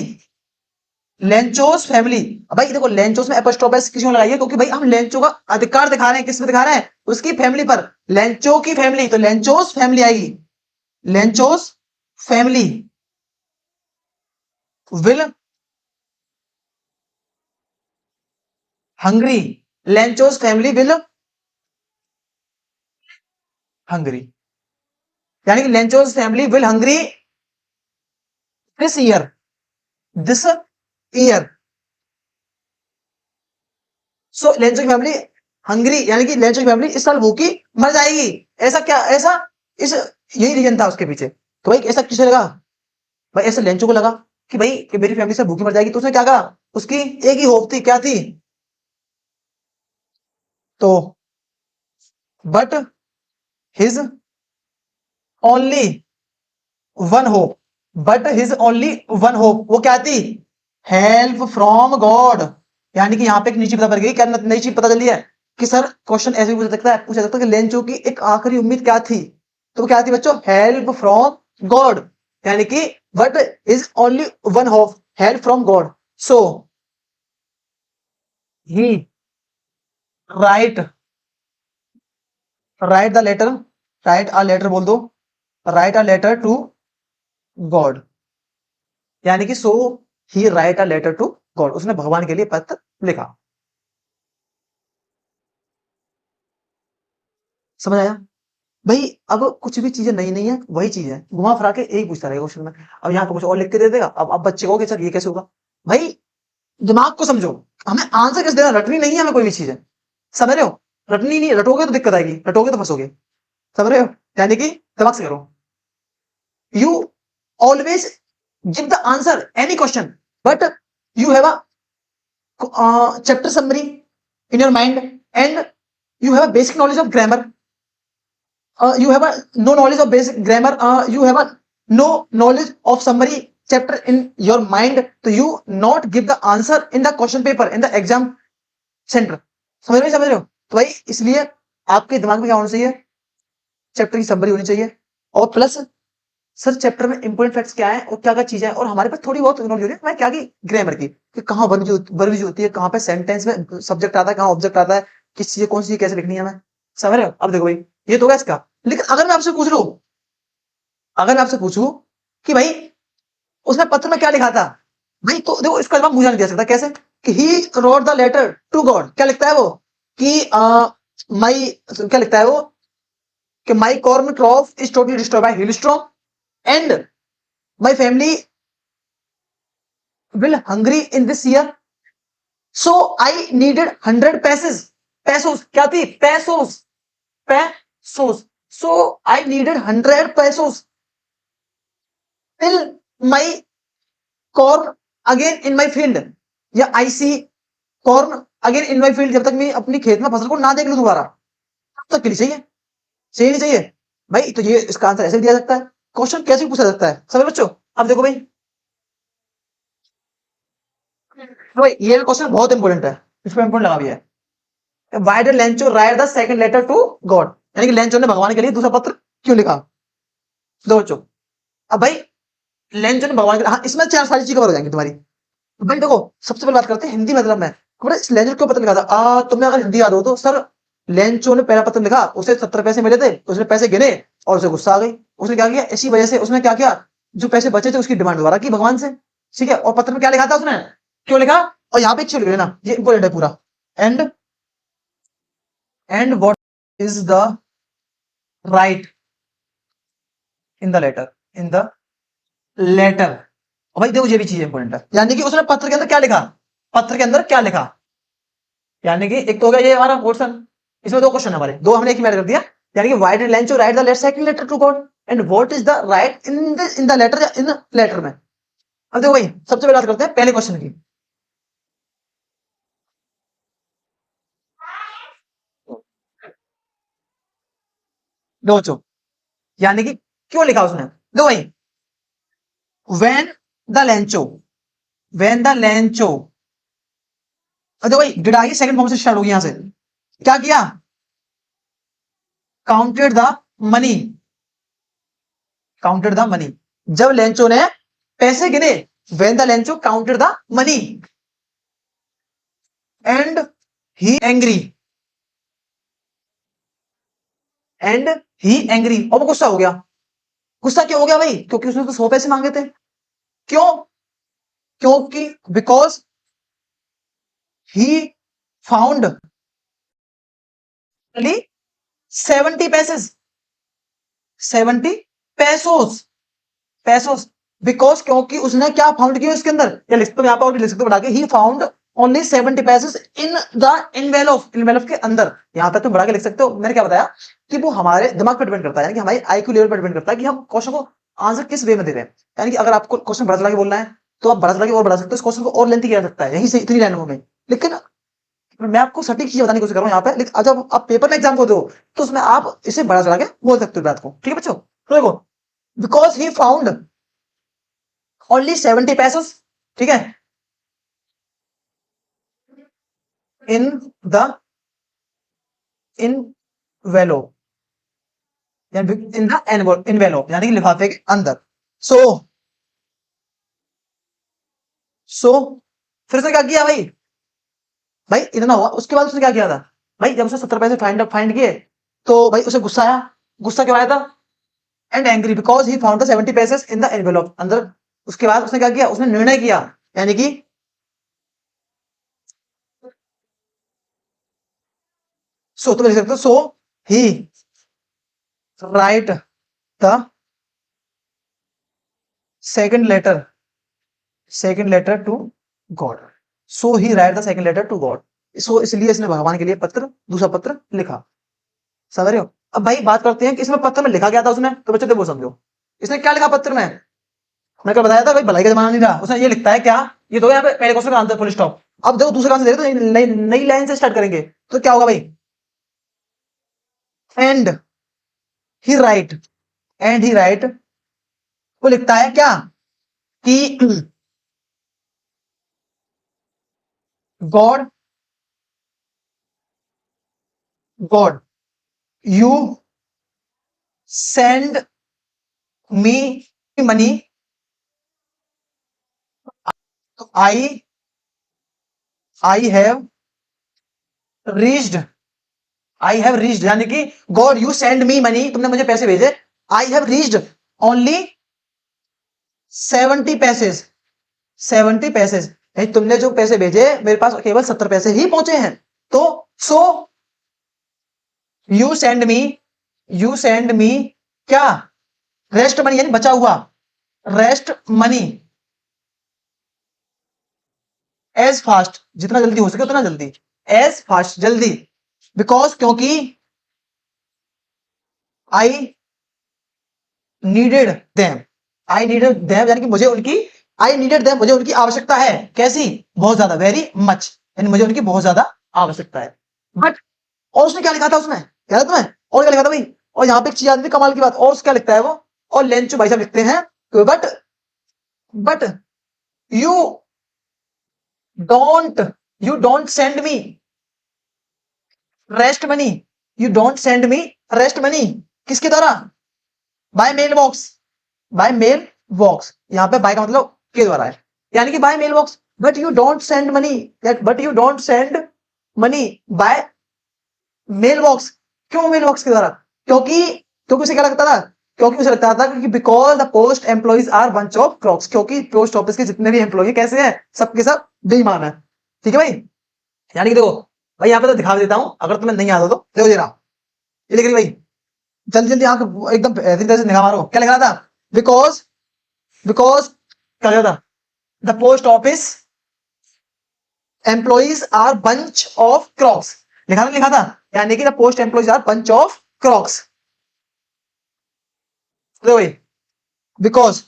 लेंचोस फैमिली, भाई देखो लेंचोस में एपोस्ट्रोफ एस किस में लगाइए, क्योंकि भाई हम लेंचो का अधिकार दिखा रहे हैं, किस में दिखा रहे हैं? उसकी फैमिली पर, लेंचो की फैमिली, तो लेंचोस फैमिली आएगी, Lencho's family will hungry, Lencho's family will hungry, यानी कि Lencho's family will hungry this year, this year. So Lencho की फैमिली हंग्री, यानी कि लेंचो की फैमिली इस साल भूखी मर जाएगी। ऐसा क्या, ऐसा इस यही रीजन था उसके पीछे। तो भाई ऐसा किसे लगा? भाई ऐसा लेंचो को लगा कि भाई कि मेरी फैमिली से भूखी मर जाएगी, तो उसने क्या कहा? उसकी एक ही होप थी, क्या थी? तो but his only one hope, but his only one hope वो क्या थी? हेल्प फ्रॉम गॉड, यानी कि यहां पे एक नई चीज पता चल गई। क्या नई चीज पता चली है? कि सर क्वेश्चन ऐसे भी पूछा सकता है कि लेंचो की एक आखिरी उम्मीद क्या थी? तो क्या थी बच्चों? हेल्प फ्रॉम गॉड, यानी कि but is only one hope, help from God. So he write, write the letter, write a letter बोल दो, write a letter to God, यानी कि so he write a letter to God, उसने भगवान के लिए पत्र लिखा। समझ आया? भाई अब कुछ भी चीजें नई नहीं है, वही चीज है, घुमा फिरा के एक पूछता रहेगा क्वेश्चन में। अब यहाँ पे कुछ और लिख के दे देगा, अब बच्चे कहोगे सर ये कैसे होगा? भाई दिमाग को समझो, हमें आंसर कैसे देना, रटनी नहीं है हमें कोई भी चीज है। समझ रहे हो? रटनी नहीं, रटोगे तो दिक्कत आएगी, रटोगे तो फंसोगे। समझ रहे हो? यानी कि दिमाग से करो। you always give the answer any question, but you have a chapter summary in your mind, and you have a basic knowledge of grammar. You have a no knowledge of basic grammar. You have a no knowledge of summary chapter in your mind, so you not give the answer in the question paper in the exam center. समझ रहे हो? तो भाई इसलिए आपके दिमाग में क्या होना चाहिए, चैप्टर की समरी होनी चाहिए, और प्लस सर चैप्टर में इंपोर्टेंट फैक्ट्स क्या है और क्या क्या चीजें हैं, और हमारे पास थोड़ी बहुत नॉलेज हो रही है मैं क्या की ग्रामर की, कि कहाँ वर्ब यूज होती है, कहाँ पे सेंटेंस में सब्जेक्ट आता है, कहाँ ऑब्जेक्ट आता है, किस चीज कौन सी चीज कैसे लिखनी है, मैं समझ रहे हो? अब देखो भाई ये तो होगा इसका। लेकिन अगर मैं आपसे पूछ लूं, अगर मैं आपसे पूछूं कि भाई उसने पत्र में क्या लिखा था, भाई तो देखो इसका जवाब मुझे नहीं दे सकता, कैसे कि he wrote the letter to God, क्या लिखता है वो कि माई, क्या लिखता है वो कि my corn crop is totally destroyed by hailstorm and my family will hungry in this year, so I needed 100 pesos क्या थी, pesos, so I needed 100 pesos till my corn again in my field, या I see corn again in my field, जब तक मैं अपनी खेत में फसल को ना देख लूं दोबारा, तब तक के लिए चाहिए, सही नहीं चाहिए भाई? तो ये इसका आंसर ऐसे दिया सकता है, क्वेश्चन कैसे पूछा सकता है, समझ बच्चों? अब देखो भाई, तो भाई ये क्वेश्चन बहुत इंपॉर्टेंट है, इस पर इंपॉर्टेंट लगा भी है। Why did Lencho write the second letter to God, यानी कि लेंचो ने भगवान के लिए दूसरा पत्र क्यों लिखा? दो बच्चों, अब भाई लेंचो ने भगवान के लिए, हाँ इसमें चार सारी चीजें कवर हो जाएंगी तुम्हारी। भाई देखो सबसे पहले बात करते हैं हिंदी मतलब में, लेंचो क्यों पत्र लिखा था? तुम्हें अगर हिंदी याद हो तो सर लेंचो ने पहला पत्र लिखा, उसे 70 पैसे मिले थे, उसने पैसे गिने और उसे गुस्सा आ गई, उसने क्या किया, इसी वजह से उसने क्या किया, जो पैसे बचे थे उसकी डिमांड दोबारा की भगवान से, ठीक है? और पत्र में क्या लिखा था उसने, क्यों लिखा, और यहाँ पे क्यों लिख लेना, ये इंपॉर्टेंट है पूरा। And what is the write in the letter, in the letter. और भाई देखो ये भी चीज इंपॉर्टेंट है, यानी कि उसने पत्र के अंदर क्या लिखा, पत्र के अंदर क्या लिखा, यानी कि एक तो हो गया ये हमारा क्वेश्चन, इसमें दो क्वेश्चन हमारे, दो हमने एक ही में कर दिया, यानी कि why did Lencho write the second letter to God and what is the write in the letter, in letter में। अब देखो भाई सबसे पहले बात करते हैं पहले क्वेश्चन की। दो बच्चों, यानी कि क्यों लिखा उसने, दो भाई when the lencho, when the lencho, देखो भाई डिडाई सेकंड फॉर्म से स्टार्ट होगी, यहां से क्या किया, counted the money, counted the money, जब लेंचो ने पैसे गिने, when the lencho counted the money and he angry, and he angry, और वो गुस्सा हो गया। गुस्सा क्यों हो गया भाई, क्योंकि उसने तो 100 पैसे मांगे थे, क्यों, क्योंकि because he found only 70 pesos, 70 pesos, pesos, because क्योंकि उसने क्या फाउंड किया इसके अंदर, या लिख तो यहाँ पर और भी लिख सकते हो बढ़ा के, he found only 70 pesos in the envelope, envelope के अंदर, यहां तक तुम बढ़ा के लिख सकते हो। मैंने क्या बताया कि वो हमारे दिमाग पर डिपेंड करता है, यानी कि हमारी आईक्यू लेवल पर डिपेंड करता है कि हम क्वेश्चन को आंसर किस वे में दे रहे हैं, यानी कि अगर आपको क्वेश्चन बड़ा चला के बोलना है तो आप बड़ा चला के और बढ़ा सकते हो, इस क्वेश्चन को और लेंथी किया जा सकता है यहीं से इतनी लाइनों में, लेकिन मैं आपको सटीक चीज बताने की कोशिश कर रहा हूँ यहाँ पे, लेकिन जब आप पेपर में एग्जाम को दो तो उसमें आप इसे बड़ा चला के बोल सकते हो बात को, ठीक है बच्चों? तो देखो बिकॉज ही फाउंड ओनली 70 पैसेस, ठीक है, इन द इनवेलॉप, यानी इन द इनवेलॉप यानी कि लिफाफे के अंदर। सो फिर से क्या किया भाई, भाई इतना हुआ, उसके बाद उसने क्या किया था भाई, जब उसने 70 पैसे फाइंड किए तो भाई उसे गुस्सा आया, गुस्सा क्यों आया था, and angry because he found the 70 pesos in the envelope अंदर। उसके बाद उसने क्या किया, उसने निर्णय किया, यानी कि सो तो लिख सकते हो, so he write the second letter to God, so he write the second letter to God, so इसलिए इसने भगवान के लिए पत्र, दूसरा पत्र लिखा, समझ रहे हो? अब भाई बात करते हैं कि इसमें पत्र में लिखा क्या था उसने, तो बच्चे देखो समझो, इसने क्या लिखा पत्र में? मैं क्या बताया था भाई, भलाई का जमाना नहीं रहा। उसने ये लिखता है क्या, ये तो यहाँ पे पहले क्वेश्चन का आंसर, फुल स्टॉप। अब देखो दूसरे आंसर देखो, तो नई नई लाइन से स्टार्ट करेंगे, तो क्या होगा भाई? And he right, and he right, वो लिखता है क्या कि God, God you send me money, I I have reached, I have reached, यानी कि God you send me money, तुमने मुझे पैसे भेजे, I have reached only 70 passage, 70 passage, तुमने जो पैसे भेजे मेरे पास केवल 70 पैसे ही पहुंचे हैं। तो so you send me, you send me क्या, रेस्ट मनी, यानी बचा हुआ रेस्ट मनी, एज फास्ट, जितना जल्दी हो सके उतना जल्दी, एज फास्ट, जल्दी, बिकॉज, क्योंकि, I needed them, I needed them, यानी कि मुझे उनकी, आई नीडेड देम, मुझे उनकी आवश्यकता है, कैसी, बहुत ज्यादा, वेरी मच, यानी मुझे उनकी बहुत ज्यादा आवश्यकता है। बट, और उसने क्या लिखा था, उसमें क्या था तुम्हें, और क्या लिखा था भाई, और यहाँ पे एक चीज आती थी कमाल की बात, और क्या लिखता है वो, और लेंचो भाई साहब लिखते हैं, but you don't, you don't send me rest money, you don't send me rest money, किसके द्वारा, by mail box, by mail box, यहां पे बाय का मतलब के द्वारा है, यानी कि by mail box, but you don't send money, but you don't send money by mail box, क्यों मेल बॉक्स के द्वारा, क्योंकि, क्योंकि उसे क्या लगता था, क्योंकि उसे लगता था कि because the post employees are bunch of crooks, क्योंकि पोस्ट ऑफिस के जितने भी एम्प्लॉय कैसे हैं, सबके सब बेईमान है। ठीक है भाई, यानी कि देखो भाई यहाँ पे तो दिखा देता हूं, अगर तुम्हें नहीं याद हो तो देखो जरा, ये लिख रही भाई, जल्दी जल्दी आंख एकदम बेहतरीन तरह से निगाह मारो, क्या लिखा था, बिकॉज, बिकॉज क्या लिखा था, the post office employees are bunch of crooks, लिखा था, लिखा था, यानी कि the post employees are bunch of crooks, देखो भाई, because,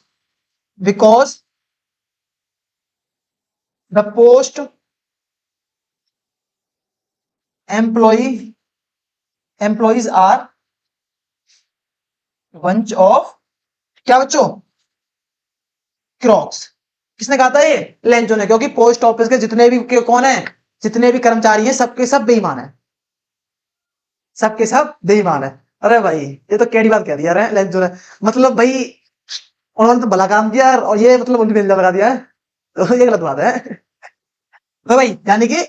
because the post employ, employees are bunch of क्या बच्चों, क्रॉक्स, किसने कहा था ये, लेंचो ने, क्योंकि पोस्ट ऑफिस के जितने भी कौन है, जितने भी कर्मचारी हैं सबके सब बेईमान है, सबके सब बेईमान है। अरे भाई ये तो केड़ी बात कह दिया रे लेंचो ने, मतलब भाई उन्होंने तो भला काम किया और ये मतलब उल्टी बेंजा लगा दिया है, तो ये गलत बात है। तो भाई यानी कि,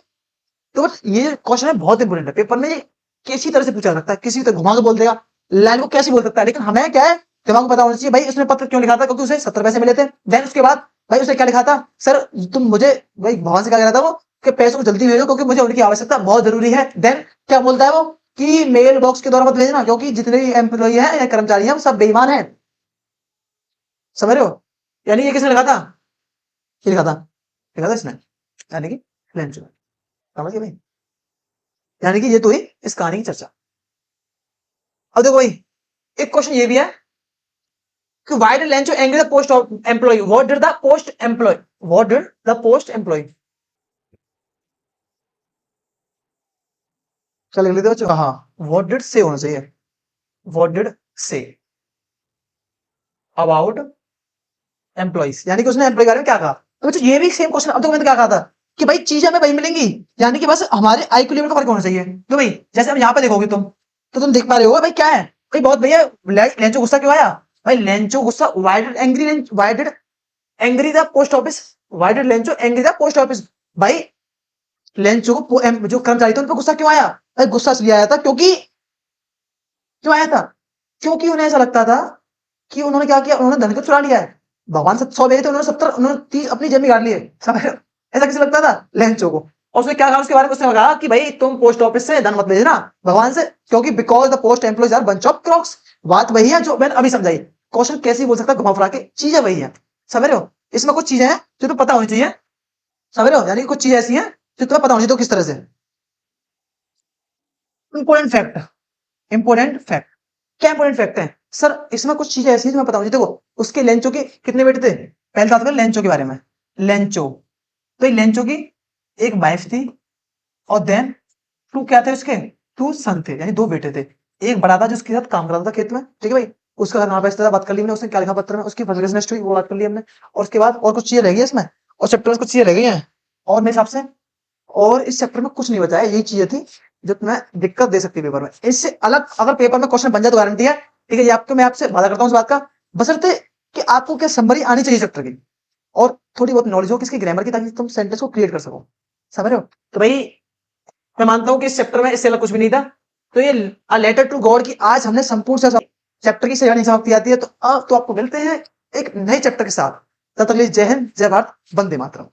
तो ये क्वेश्चन है बहुत इंपोर्टेंट है, पेपर में ये किसी तरह से पूछा जा सकता है, किसी तरह घुमा के बोल देगा, लाइन को कैसे बोल सकता है, लेकिन हमें क्या है, दिमाग को पता होना चाहिए भाई उसने पत्र क्यों लिखा था, क्योंकि उसे 70 पैसे मिले थे। देन उसके बाद भाई उसने क्या लिखा था, सर तुम मुझे, भाई भगवान से क्या कह रहा था वो, कि पैसों को जल्दी भेजो क्योंकि मुझे उनकी आवश्यकता बहुत जरूरी है। देन क्या बोलता है वो, कि मेल बॉक्स के द्वारा मत भेजना क्योंकि जितने भी एम्प्लॉई है या कर्मचारी है वो सब बेईमान है, समझ रहे हो, यानी ये किसने लिखा था, ये लिखा था, लिखा था इसने, यानी कि लेंचो, समझ गए भाई, यानी कि ये तो ही इस कहानी की चर्चा। अब देखो भाई एक क्वेश्चन ये भी है कि why did Lencho angry the post employee, what did the post employee, what did the post employee, चल लिख लेते बच्चों, हाँ what did say होना चाहिए, what did say about employees, यानी कि उसने एम्प्लॉय के बारे में क्या कहा। तो बच्चों ये भी सेम क्वेश्चन, अब देखो मैंने क्या कहा था कि भाई चीजें हमें वही मिलेंगी, यानी कि बस हमारे आई क्यू लेवल का फर्क होना चाहिए। तो भाई जैसे हम यहाँ पे देखोगे तुम, तो तुम देख पा रहे हो भाई क्या है, भाई बहुत भैया लेंचो गुस्सा क्यों आया, भाई लेंचो गुस्सा, why did angry, why did angry the post office, why did Lencho angry the post office, भाई लेंचो को जो कर्मचारी थे उन पर गुस्सा क्यों आया, भाई गुस्सा इसलिए आया था क्योंकि, क्यों आया था, क्योंकि उन्हें ऐसा लगता था कि उन्होंने क्या किया, उन्होंने धन को चुरा लिया है, भगवान 100 भेजे थे उन्होंने 70, उन्होंने 30 अपनी जेब में गाड़ लिए, ऐसा किसे लगता था, लेंचो को। और उसने क्या कहा उसके बारे में, उसने कहा कि भाई तुम पोस्ट ऑफिस से धन मत भेजना भगवान से, क्योंकि because the post employees are bunch of crooks, बात वही है जो मैंने अभी समझाई, क्वेश्चन कैसे बोल सकता है घुमा फिरा के, चीजें वही है, समझ रहे हो, इसमें कुछ चीजें हैं जो तुम्हें पता होनी चाहिए, समझ रहे हो, यानी कुछ चीजें ऐसी हैं जो तुम्हें पता होनी चाहिए, तो किस तरह से, इंपोर्टेंट फैक्ट, इंपोर्टेंट फैक्ट, क्या इंपोर्टेंट फैक्ट है, सर इसमें कुछ चीजें ऐसी हैं जो मैं बताऊं, देखो उसके लेंचो के कितने बेटे थे, पहले बात करें लेंचो के बारे में। लेंचो, तो लेंचो की एक वाइफ थी, और देन टू क्या थे उसके, टू सन थे, यानी दो बेटे थे। एक बड़ा था जो उसके साथ काम करता था खेत में, ठीक है भाई, उसका घर कहाँ पे था बात कर ली हमने, उसने क्या लिखा पत्र में, उसकी बिजनेस हुई वो बात कर ली हमने। और उसके बाद और कुछ चीजें रह गई है इसमें, और चैप्टर में कुछ चीजें रह गई हैं, और मेरे हिसाब से और इस चैप्टर में कुछ नहीं बचा है, यही चीजें थी जो तुम्हें दिक्कत दे सकती है पेपर में। इससे अलग अगर पेपर में क्वेश्चन बन जाए तो गारंटी है, ठीक है, ये आपको मैं आपसे वादा करता हूँ इस बात का, बशर्ते कि आपको क्या समरी आनी चाहिए चैप्टर की, और थोड़ी बहुत नॉलेज हो किसकी ग्रामर की, ताकि तुम सेंटेंस को क्रिएट कर सको। समझ रहे हो? तो भाई मैं मानता हूँ कि इस चैप्टर में इससे अलग कुछ भी नहीं था। तो ये अ लेटर टू गॉड की आज हमने संपूर्ण चैप्टर की सही समाप्ति आती है। तो अब तो आपको मिलते हैं एक नए चैप्टर के साथ। तब तक के लिए जय हिंद, जय भारत, वंदे मातरम।